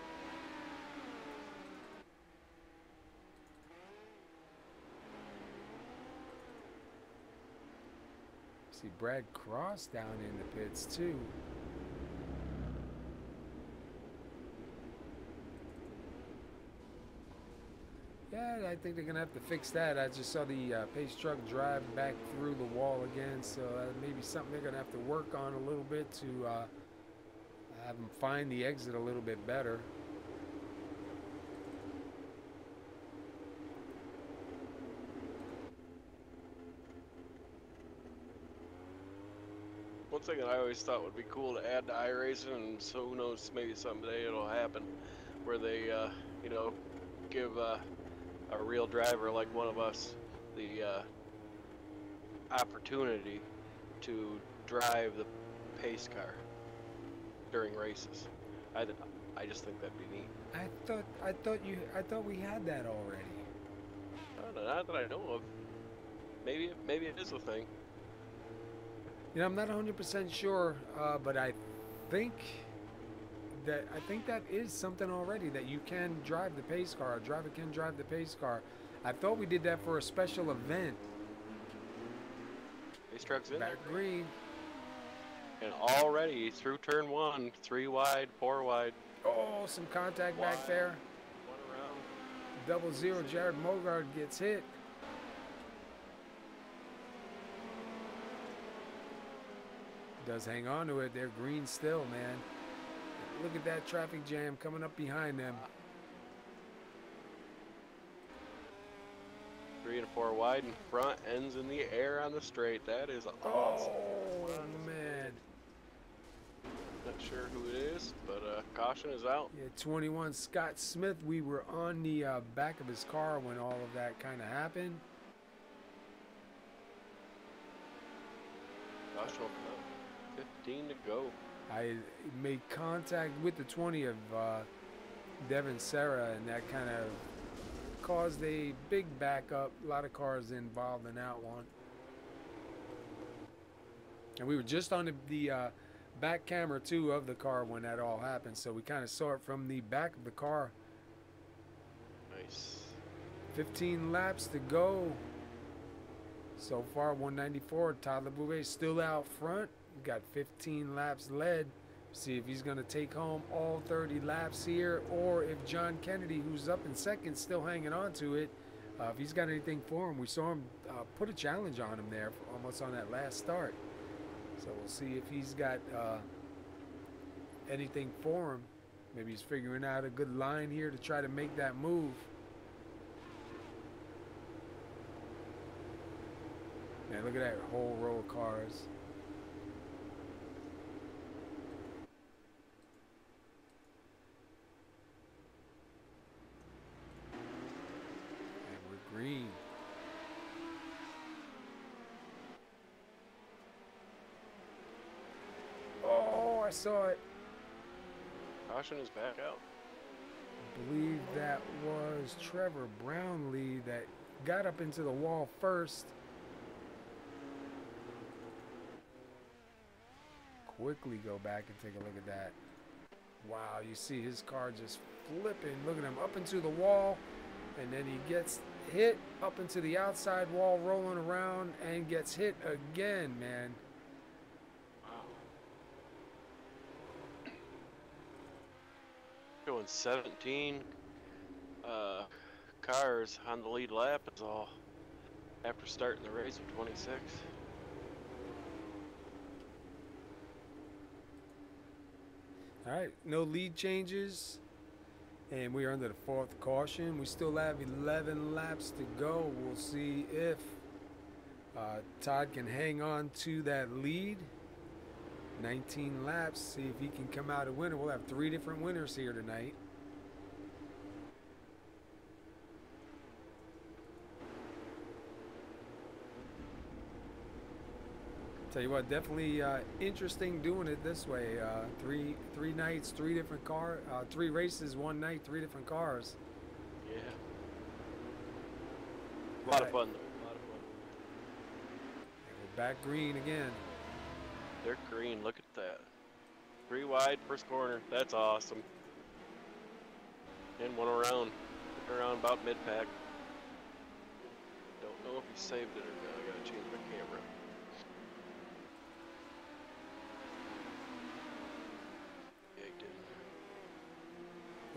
S1: See Brad Cross down in the pits too. Yeah, I think they're gonna have to fix that. I just saw the pace truck drive back through the wall again, so maybe something they're gonna have to work on a little bit to have them find the exit a little bit better.
S2: One thing that I always thought would be cool to add to iRacing, and so who knows, maybe someday it'll happen, where they, you know, give a real driver like one of us the opportunity to drive the pace car during races. I just think that'd be neat.
S1: I thought we had that already.
S2: Not that I know of. Maybe it is a thing.
S1: You know, I'm not 100% sure, but I think that is something already, that you can drive the pace car. A driver can drive the pace car. I thought we did that for a special event.
S2: Racetrack's in
S1: Back
S2: there.
S1: green.
S2: And already through turn 1, 3 wide, 4 wide.
S1: Oh, some contact back
S2: Wide.
S1: there.
S2: 1 around.
S1: 0-0. Jared Mogard gets hit. Does hang on to it. They're green still, man. Look at that traffic jam coming up behind them.
S2: 3 and 4 wide in front, ends in the air on the straight. That is awesome.
S1: Oh, man.
S2: Not sure who it is, but caution is out.
S1: Yeah, 21 Scott Smith. We were on the back of his car when all of that kind of happened.
S2: Caution will come out. 15 to go.
S1: I made contact with the 20 of Devin Serra, and that kind of caused a big backup. A lot of cars involved in that one. And we were just on the back camera, too, of the car when that all happened. So we kind of saw it from the back of the car.
S2: Nice.
S1: 15 laps to go. So far, 194. Todd LeBouvet still out front. Got 15 laps led. See if he's going to take home all 30 laps here, or if John Kennedy, who's up in second, still hanging on to it, if he's got anything for him. We saw him put a challenge on him there almost on that last start. So we'll see if he's got anything for him. Maybe he's figuring out a good line here to try to make that move. Man, look at that whole row of cars. Green. Oh, I saw it.
S2: Caution is back out.
S1: I believe that was Trevor Brownlee that got up into the wall first. Quickly go back and take a look at that. Wow, you see his car just flipping. Look at him up into the wall. And then he gets hit up into the outside wall, rolling around, and gets hit again, man.
S2: Wow. Going 17 cars on the lead lap is all after starting the race with 26.
S1: All right, no lead changes. And we are under the 4th caution. We still have 11 laps to go. We'll see if Todd can hang on to that lead. 19 laps. See if he can come out a winner. We'll have 3 different winners here tonight. Tell you what, definitely interesting doing it this way. Three nights, 3 different cars, 3 races, 1 night, 3 different cars.
S2: Yeah. A lot of fun, though. A lot of fun.
S1: And we're back green again.
S2: They're green. Look at that. 3 wide, first corner. That's awesome. And one around about mid-pack. Don't know if he saved it or not. I gotta change my camera.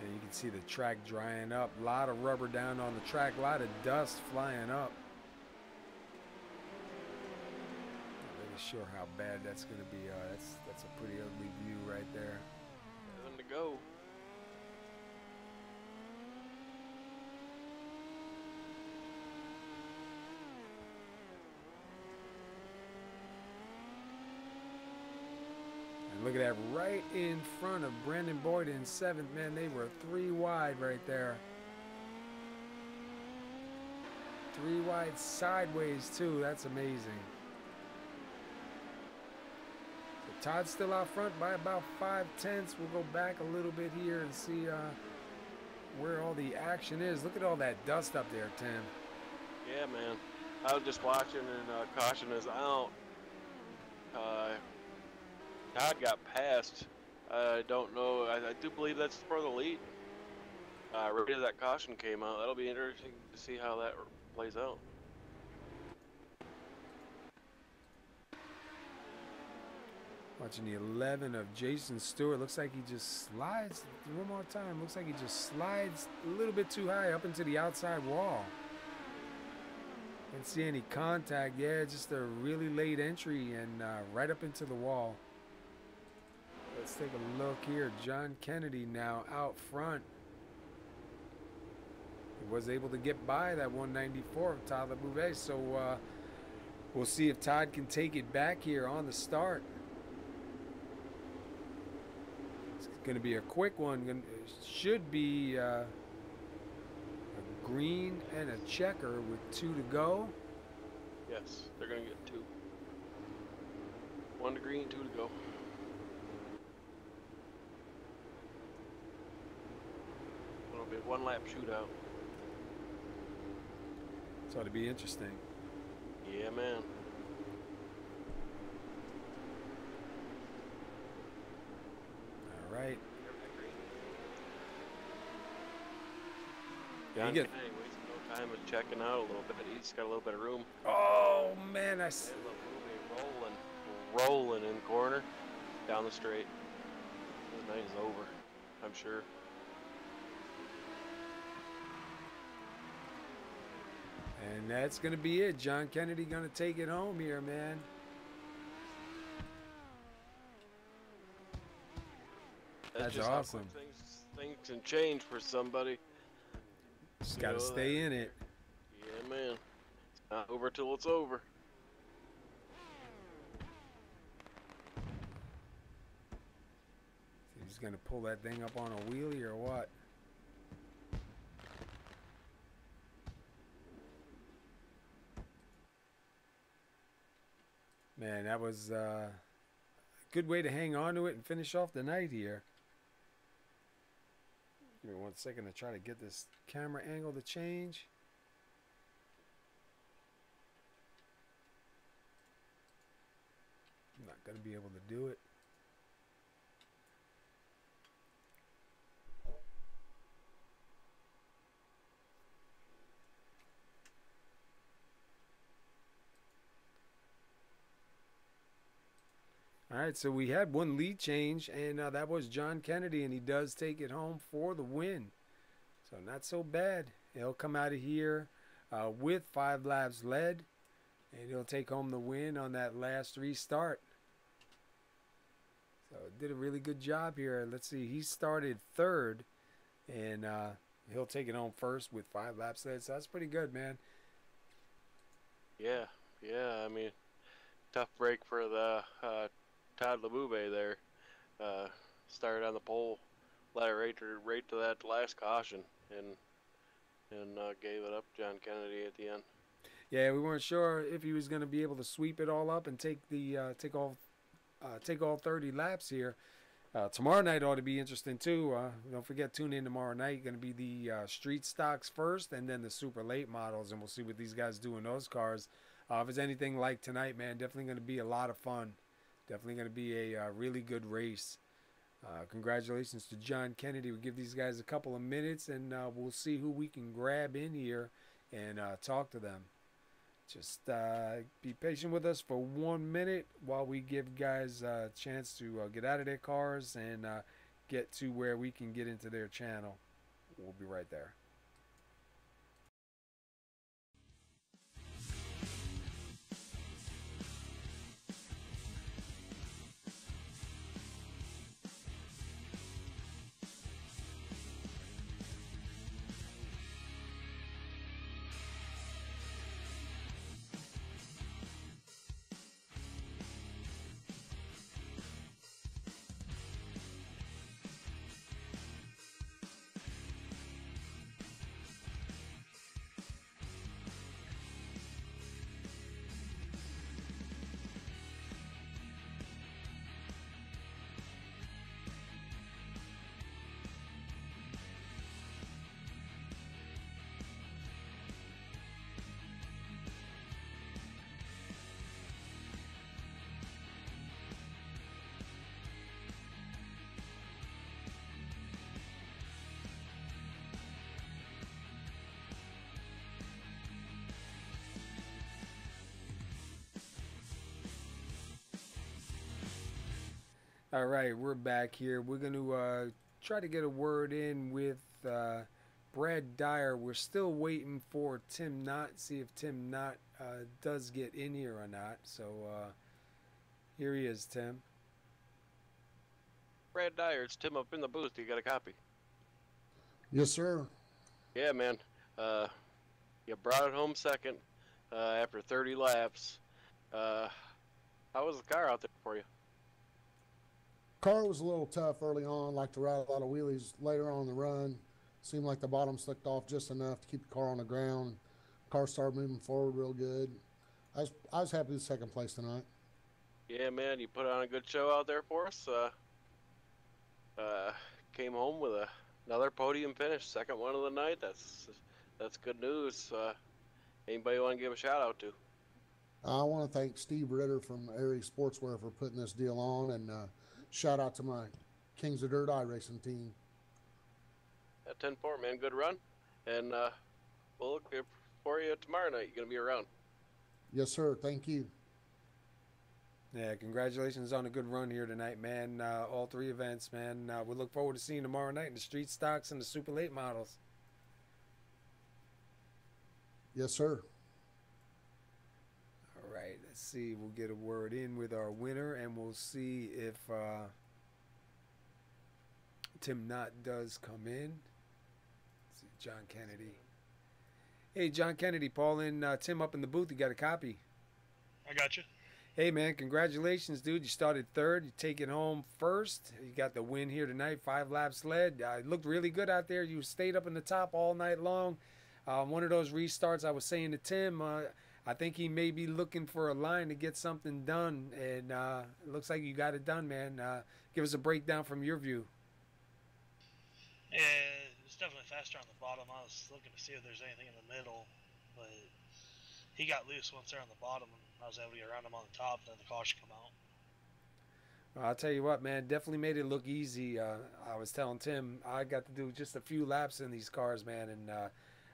S1: And you can see the track drying up. A lot of rubber down on the track. A lot of dust flying up. Not really sure how bad that's going to be. That's a pretty ugly view right there.
S2: 7 to go.
S1: Look at that, right in front of Brandon Boyd in 7th. Man, they were 3 wide right there. 3 wide sideways, too. That's amazing. So Todd's still out front by about 5/10. We'll go back a little bit here and see where all the action is. Look at all that dust up there, Tim.
S2: Yeah, man. I was just watching, and caution is out. Todd got passed. I don't know. I do believe that's for the lead. Right as that caution came out, that'll be interesting to see how that plays out.
S1: Watching the 11 of Jason Stewart. Looks like he just slides. One more time. Looks like he just slides a little bit too high up into the outside wall. Didn't see any contact. Yeah, just a really late entry and right up into the wall. Let's take a look here. John Kennedy now out front. He was able to get by that 194 of Todd LeBouvet. So we'll see if Todd can take it back here on the start. It's going to be a quick one. Should be a green and a checker with 2 to go.
S2: Yes, they're going to get 2. 1 to green, 2 to go. It'll be a 1-lap shootout.
S1: So it'll be interesting.
S2: Yeah, man.
S1: All right.
S2: John
S1: get-
S2: Kennedy wasting no time in checking out a little bit. He's got a little bit of room.
S1: Oh, man.
S2: Rolling in corner down the straight. The night is over, I'm sure.
S1: And that's going to be it. John Kennedy going to take it home here, man. That's
S2: just how
S1: awesome.
S2: quick things can change for somebody.
S1: Just got to stay in it.
S2: Yeah, man. It's not over till it's over.
S1: He's going to pull that thing up on a wheelie or what? Man, that was a good way to hang on to it and finish off the night here. Give me 1 second to try to get this camera angle to change. I'm not going to be able to do it. All right, so we had 1 lead change, and that was John Kennedy, and he does take it home for the win. So not so bad. He'll come out of here with 5 laps led, and he'll take home the win on that last restart. So did a really good job here. Let's see, he started 3rd, and he'll take it home first with 5 laps led. So that's pretty good, man.
S2: Yeah, I mean, tough break for the Todd LeBouvet there. Started on the pole, led it right to that last caution, and gave it up John Kennedy at the end.
S1: Yeah, we weren't sure if he was going to be able to sweep it all up and take all 30 laps here. Tomorrow night ought to be interesting too. Don't forget, tune in tomorrow night. Going to be the street stocks first, and then the super late models, and we'll see what these guys do in those cars. If it's anything like tonight, man, definitely going to be a lot of fun. Definitely going to be a really good race. Congratulations to John Kennedy. We'll give these guys a couple of minutes, and we'll see who we can grab in here and talk to them. Just be patient with us for 1 minute while we give guys a chance to get out of their cars and get to where we can get into their channel. We'll be right there. All right, we're back here. We're going to try to get a word in with Brad Dyer. We're still waiting for Tim Knott, see if Tim Knott does get in here or not. So here he is, Tim.
S2: Brad Dyer, it's Tim up in the booth. You got a copy?
S5: Yes, sir.
S2: Yeah, man. You brought it home second after 30 laps. How was the car out there for you?
S5: Car was a little tough early on, like to ride a lot of wheelies later on in the run. Seemed like the bottom slicked off just enough to keep the car on the ground. Car started moving forward real good. I was happy with second place tonight.
S2: Yeah, man, you put on a good show out there for us. Came home with another podium finish, second one of the night. That's good news. Anybody want to give a shout out to?
S5: I want to thank Steve Ritter from Aries Sportswear for putting this deal on, and shout out to my Kings of Dirt iRacing team.
S2: At 10-4, man, good run. And we'll look for you tomorrow night. You're going to be around.
S5: Yes, sir. Thank you.
S1: Yeah, congratulations on a good run here tonight, man. All three events, man. We look forward to seeing you tomorrow night in the street stocks and the super late models.
S5: Yes, sir.
S1: All right, let's see. We'll get a word in with our winner, and we'll see if Tim Knott does come in. Let's see, John Kennedy. Hey, John Kennedy, Paul and Tim up in the booth. You got a copy?
S10: I got you.
S1: Hey, man, congratulations, dude. You started third. You take it home first. You got the win here tonight, 5 laps led. It looked really good out there. You stayed up in the top all night long. One of those restarts I was saying to Tim, I think he may be looking for a line to get something done, and it looks like you got it done, man. Give us a breakdown from your view.
S10: Yeah, it's definitely faster on the bottom. I was looking to see if there's anything in the middle, but he got loose once they're on the bottom, and I was able to get around him on the top, and then the caution come out.
S1: Well, I'll tell you what, man, definitely made it look easy. I was telling Tim I got to do just a few laps in these cars, man, and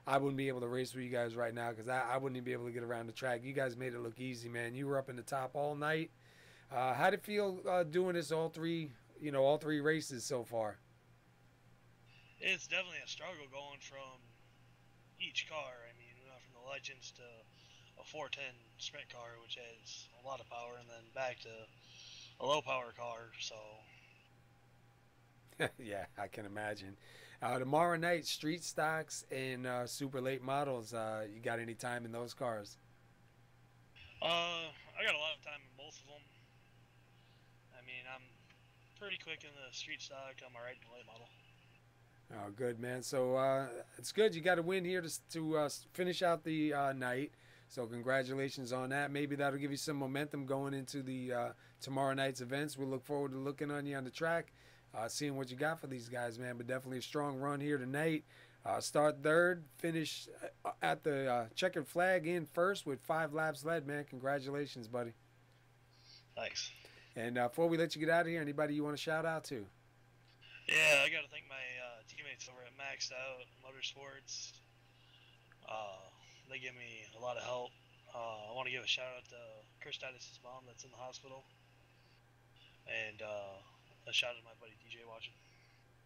S1: I wouldn't be able to race with you guys right now because I wouldn't even be able to get around the track. You guys made it look easy, man. You were up in the top all night. How'd it feel doing this all three races so far?
S10: It's definitely a struggle going from each car. I mean, we went from the Legends to a 410 sprint car, which has a lot of power, and then back to a low power car, so.
S1: Yeah, I can imagine. Tomorrow night, street stocks and super late models. You got any time in those cars?
S10: I got a lot of time in both of them. I mean, I'm pretty quick in the street stock. I'm alright in the late model.
S1: Oh, good, man. So it's good. You got a win here to finish out the night. So congratulations on that. Maybe that'll give you some momentum going into the tomorrow night's events. We look forward to looking on you on the track, seeing what you got for these guys, man. But definitely a strong run here tonight. Start third, finish at the checkered flag in first with 5 laps led, man. Congratulations, buddy.
S10: Thanks.
S1: And before we let you get out of here, anybody you want to shout out to?
S10: Yeah, I got to thank my teammates over at Maxed Out Motorsports. They give me a lot of help. I want to give a shout out to Chris Titus's mom that's in the hospital. And a shout out to my buddy DJ watching.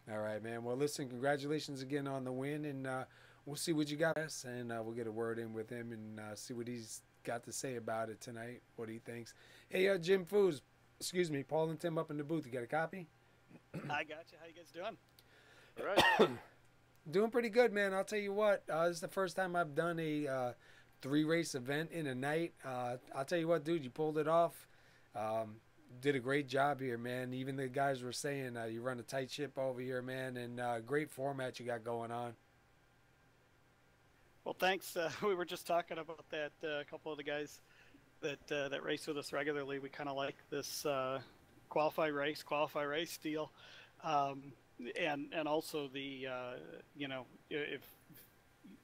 S1: All right, man. Well, listen, congratulations again on the win, and we'll see what you got, and we'll get a word in with him and see what he's got to say about it tonight, what he thinks. Hey, Jim Foos, excuse me, Paul and Tim up in the booth. You got a copy?
S11: I got you. How you guys doing?
S2: All right.
S1: Doing pretty good, man. I'll tell you what. This is the first time I've done a 3-race event in a night. I'll tell you what, dude, you pulled it off. Did a great job here, man. Even the guys were saying you run a tight ship over here, man, and great format you got going on.
S11: Well, thanks. We were just talking about that. A couple of the guys that race with us regularly, we kind of like this qualify race deal, and also the if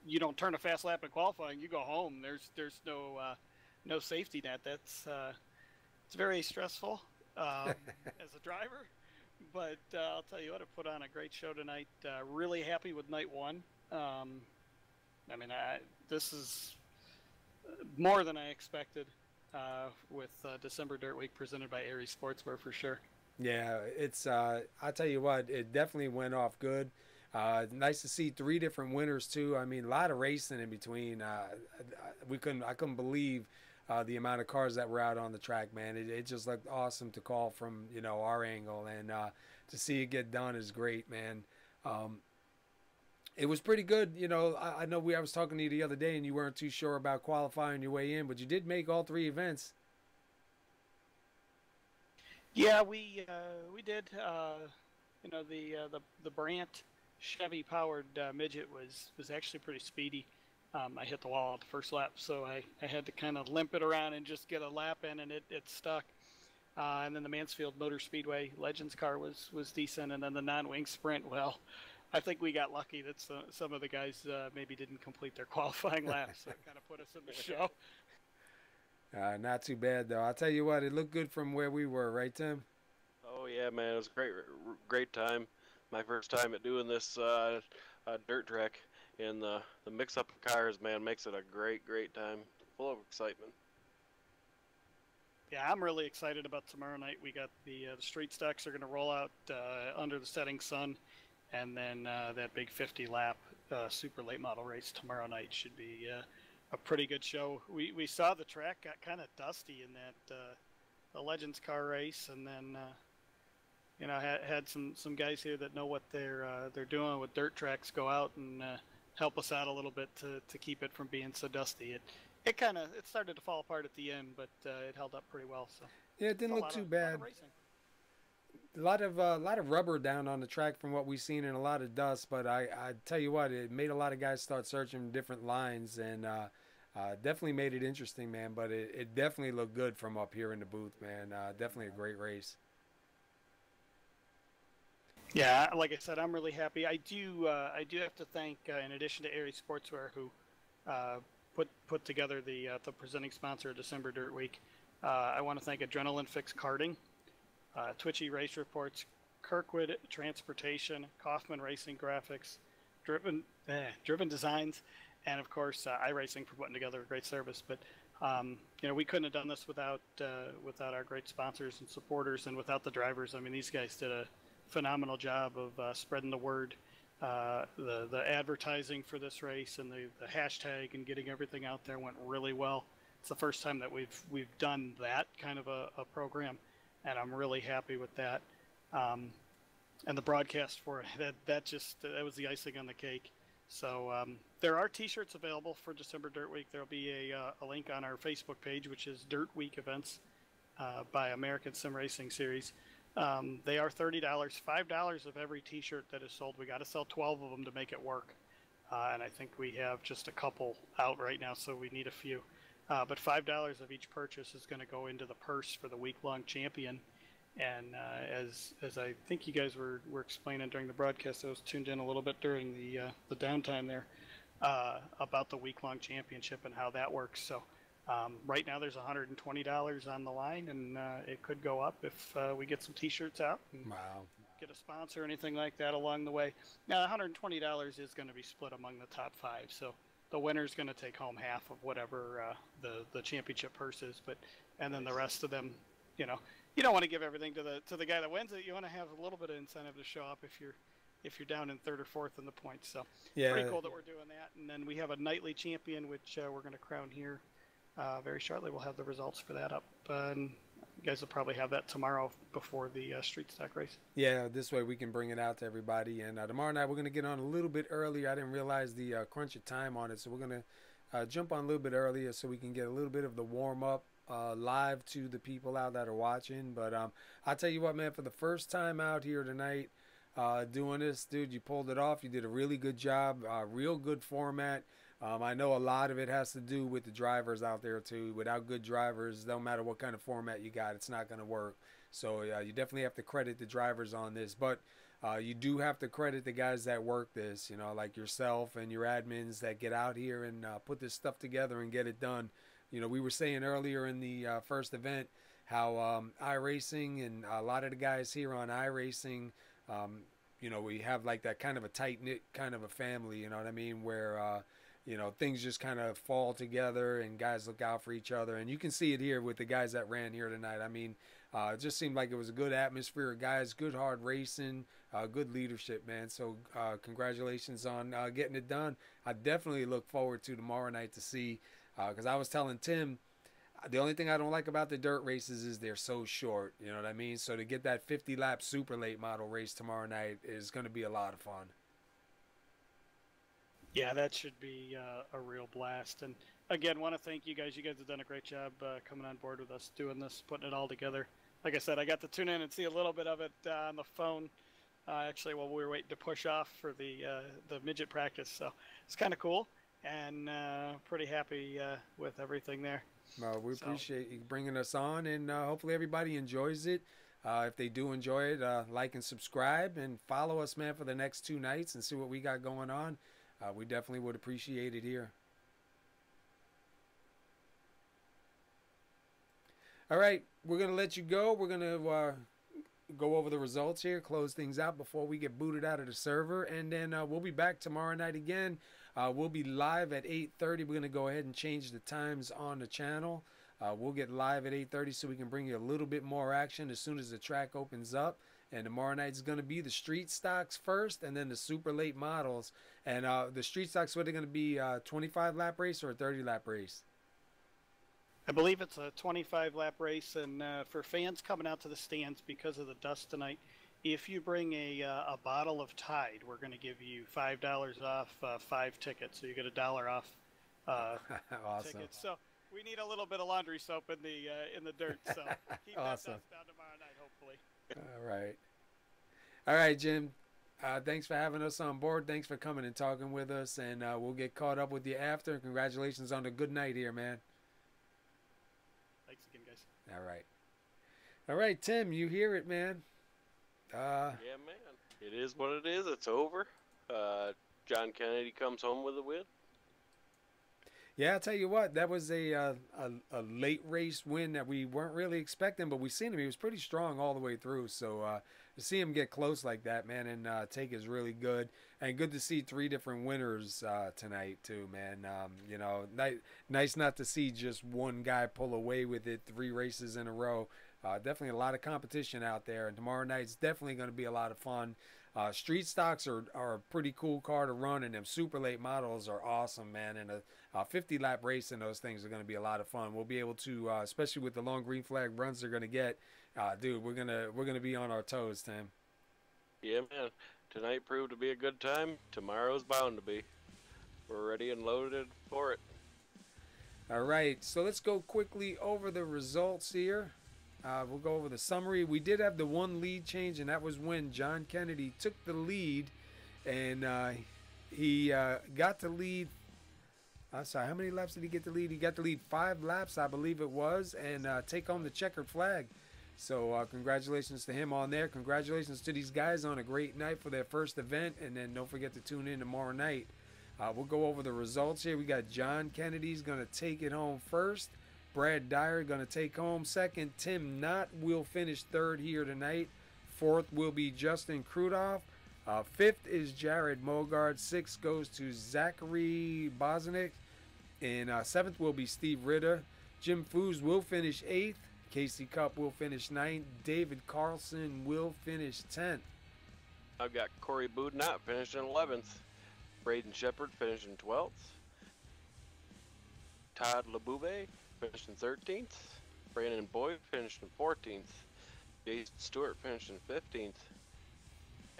S11: you don't turn a fast lap in qualifying, you go home. There's no safety net. That's it's very stressful as a driver, but I'll tell you what, it put on a great show tonight. Really happy with night one. I mean, this is more than I expected with December Dirt Week presented by Aries Sportswear for sure.
S1: Yeah, it's I tell you what, it definitely went off good. Nice to see three different winners too. I mean, a lot of racing in between. I couldn't believe the amount of cars that were out on the track, man. It just looked awesome to call from our angle, and to see it get done is great, man. Um, it was pretty good. I know I was talking to you the other day, and you weren't too sure about qualifying your way in, but you did make all three events.
S11: Yeah, we did. The Brandt Chevy powered midget was actually pretty speedy. I hit the wall at the first lap, so I had to kind of limp it around and just get a lap in, and it stuck. And then the Mansfield Motor Speedway Legends car was decent, and then the non-wing sprint. Well, I think we got lucky that some of the guys maybe didn't complete their qualifying laps, so it kind of put us in the show.
S1: Not too bad though. I'll tell you what, it looked good from where we were, right, Tim?
S2: Oh yeah, man, it was a great time. My first time at doing this dirt track, and the mix-up of cars, man, makes it a great time, full of excitement.
S11: Yeah, I'm really excited about tomorrow night. We got the street stocks are going to roll out under the setting sun, and then that big 50 lap super late model race tomorrow night should be a pretty good show. We saw the track got kind of dusty in that the Legends car race, and then had some guys here that know what they're doing with dirt tracks go out and help us out a little bit to keep it from being so dusty. It started to fall apart at the end, but it held up pretty well. So
S1: yeah, it didn't look too bad. A lot of rubber down on the track from what we've seen, and a lot of dust. But I tell you what, it made a lot of guys start searching different lines, and definitely made it interesting, man. But it definitely looked good from up here in the booth, man. Definitely a great race.
S11: Yeah, like I said, I'm really happy. I do have to thank, in addition to Aries Sportswear, who put together the presenting sponsor of December Dirt Week. I want to thank Adrenaline Fix Karting, Twitchy Race Reports, Kirkwood Transportation, Kaufman Racing Graphics, Driven Designs, and of course iRacing for putting together a great service. But we couldn't have done this without our great sponsors and supporters, and without the drivers. I mean, these guys did a phenomenal job of spreading the word, the advertising for this race, and the hashtag and getting everything out there went really well. It's the first time that we've done that kind of a program, and I'm really happy with that. And the broadcast for it, that was the icing on the cake. So there are T-shirts available for December Dirt Week. There'll be a link on our Facebook page, which is Dirt Week Events by American Sim Racing Series. They are $30, $5 of every T-shirt that is sold. We got to sell 12 of them to make it work, and I think we have just a couple out right now, so we need a few. But $5 of each purchase is going to go into the purse for the week-long champion. And as I think you guys were explaining during the broadcast, I was tuned in a little bit during the downtime there about the week-long championship and how that works. So right now there's $120 on the line, and it could go up if we get some T-shirts out. And get a sponsor or anything like that along the way. Now, $120 is going to be split among the top 5, so the winner's going to take home half of whatever the championship purse is, and then the rest of them, you don't want to give everything to the guy that wins it. You want to have a little bit of incentive to show up if you're down in 3rd or 4th in the points. So
S1: yeah,
S11: pretty cool that we're doing that. And then we have a nightly champion, which we're going to crown here very shortly. We'll have the results for that up, and you guys will probably have that tomorrow before the street stock race.
S1: Yeah, this way we can bring it out to everybody. And tomorrow night we're going to get on a little bit earlier. I didn't realize the crunch of time on it, so we're going to jump on a little bit earlier so we can get a little bit of the warm-up live to the people out that are watching. But I'll tell you what, man, for the first time out here tonight doing this, dude, you pulled it off. You did a really good job, real good format. I know a lot of it has to do with the drivers out there too. Without good drivers, no matter what kind of format you got, it's not going to work. So you definitely have to credit the drivers on this, but you do have to credit the guys that work this, like yourself and your admins that get out here and put this stuff together and get it done. We were saying earlier in the first event how iRacing and a lot of the guys here on iRacing, we have like that kind of a tight-knit kind of a family, you know what I mean, where you know, things just kind of fall together and guys look out for each other. And you can see it here with the guys that ran here tonight. I mean, it just seemed like it was a good atmosphere of guys, good hard racing, good leadership, man. So congratulations on getting it done. I definitely look forward to tomorrow night to see, because I was telling Tim, the only thing I don't like about the dirt races is they're so short. You know what I mean? So to get that 50-lap super late model race tomorrow night is going to be a lot of fun.
S11: Yeah, that should be a real blast. And again, want to thank you guys. You guys have done a great job coming on board with us, doing this, putting it all together. Like I said, I got to tune in and see a little bit of it on the phone, actually, while we were waiting to push off for the midget practice. So it's kind of cool, and pretty happy with everything there.
S1: Well, we appreciate you bringing us on, and hopefully everybody enjoys it. If they do enjoy it, like and subscribe, and follow us, man, for the next 2 nights and see what we got going on. We definitely would appreciate it here. All right, we're going to let you go. We're going to go over the results here, close things out before we get booted out of the server, and then we'll be back tomorrow night again. We'll be live at 8:30. We're going to go ahead and change the times on the channel. We'll get live at 8:30 so we can bring you a little bit more action as soon as the track opens up. And tomorrow night is going to be the street stocks first, and then the super late models. And the street stocks, what are they going to be, 25-lap race or a 30-lap race?
S11: I believe it's a 25-lap race, and for fans coming out to the stands because of the dust tonight, if you bring a bottle of Tide, we're going to give you $5 off 5 tickets, so you get $1 off
S1: Awesome.
S11: tickets. So we need a little bit of laundry soap in the dirt, so keep
S1: Awesome.
S11: that dust down tomorrow night, hopefully.
S1: All right, Jim. Thanks for having us on board. Thanks for coming and talking with us, and we'll get caught up with you after. Congratulations on the good night here, man.
S11: Thanks again, guys.
S1: All right, Tim, you hear it, man.
S2: Yeah, man. It is what it is. It's over. John Kennedy comes home with a win.
S1: Yeah, I'll tell you what, that was a late race win that we weren't really expecting, but we seen him. He was pretty strong all the way through. So to see him get close like that, man, and take is really good. And good to see 3 different winners tonight too, man. You know, nice not to see just one guy pull away with it 3 races in a row. Definitely a lot of competition out there, and tomorrow night's definitely going to be a lot of fun. Street stocks are a pretty cool car to run, and them super late models are awesome, man. And a 50-lap race and those things are going to be a lot of fun. We'll be able to, especially with the long green flag runs they're going to get, dude. We're gonna be on our toes, Tim.
S2: Yeah, man. Tonight proved to be a good time. Tomorrow's bound to be. We're ready and loaded for it.
S1: All right, so let's go quickly over the results here. We'll go over the summary. We did have the 1 lead change, and that was when John Kennedy took the lead, and he got to lead. I'm sorry, how many laps did he get to lead? He got to lead 5 laps, I believe it was, and take home the checkered flag. So congratulations to him on there. Congratulations to these guys on a great night for their first event, and then don't forget to tune in tomorrow night. We'll go over the results here. We got John Kennedy's going to take it home first. Brad Dyer going to take home second. Tim Knott will finish 3rd here tonight. 4th will be Justin Krudoff. 5th is Jared Mogard. 6th goes to Zachary Bosnick. And 7th will be Steve Ritter. Jim Foos will finish 8th. Casey Cup will finish 9th. David Carlson will finish 10th.
S2: I've got Corey Boudinot finishing 11th. Braden Shepard finishing 12th. Todd LeBouvet finishing 13th. Brandon Boyd finishing 14th. Jason Stewart finishing 15th.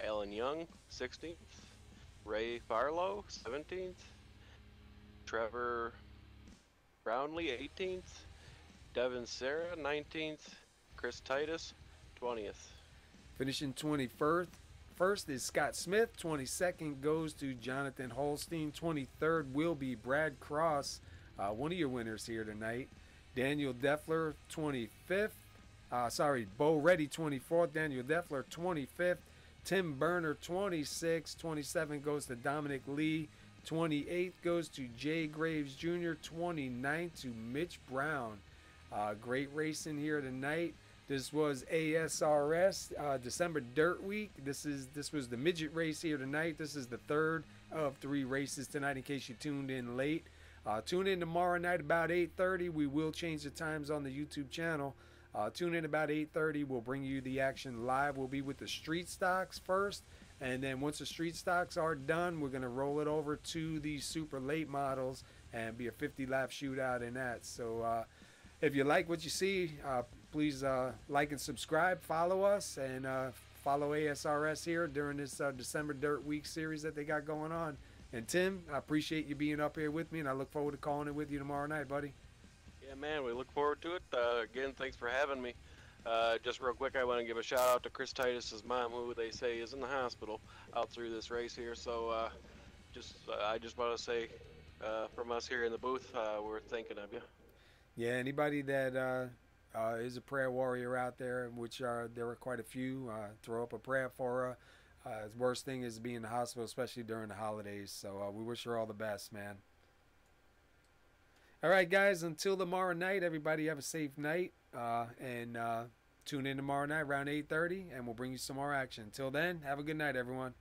S2: Alan Young 16th. Ray Farlow 17th. Trevor Brownlee 18th. Devin Serra 19th. Chris Titus 20th.
S1: Finishing 21st. First is Scott Smith. 22nd goes to Jonathan Holstein. 23rd will be Brad Cross, one of your winners here tonight. Daniel Deffler 25th. Bo Reddy 24th. Daniel Deffler 25th. Tim Berner 26th. 27th goes to Dominic Lee. 28th goes to Jay Graves Jr. 29th to Mitch Brown. Great racing here tonight. This was ASRS December Dirt Week. This was the midget race here tonight. This is the third of 3 races tonight in case you tuned in late. Tune in tomorrow night about 8:30. We will change the times on the YouTube channel. Tune in about 8:30. We'll bring you the action live. We'll be with the street stocks first. And then once the street stocks are done, we're going to roll it over to the super late models and be a 50-lap shootout in that. So if you like what you see, please like and subscribe, follow us, and follow ASRS here during this December Dirt Week series that they got going on. And Tim, I appreciate you being up here with me, and I look forward to calling it with you tomorrow night, buddy.
S2: Yeah, man, we look forward to it. Again, thanks for having me. Just real quick, I want to give a shout out to Chris Titus's mom, who they say is in the hospital out through this race here. So I just want to say from us here in the booth, we're thinking of you.
S1: Yeah, anybody that is a prayer warrior out there, which there are quite a few, throw up a prayer for her. The worst thing is being in the hospital, especially during the holidays. So we wish her all the best, man. All right, guys, until tomorrow night, everybody have a safe night. And tune in tomorrow night around 8:30, and we'll bring you some more action. Until then, have a good night, everyone.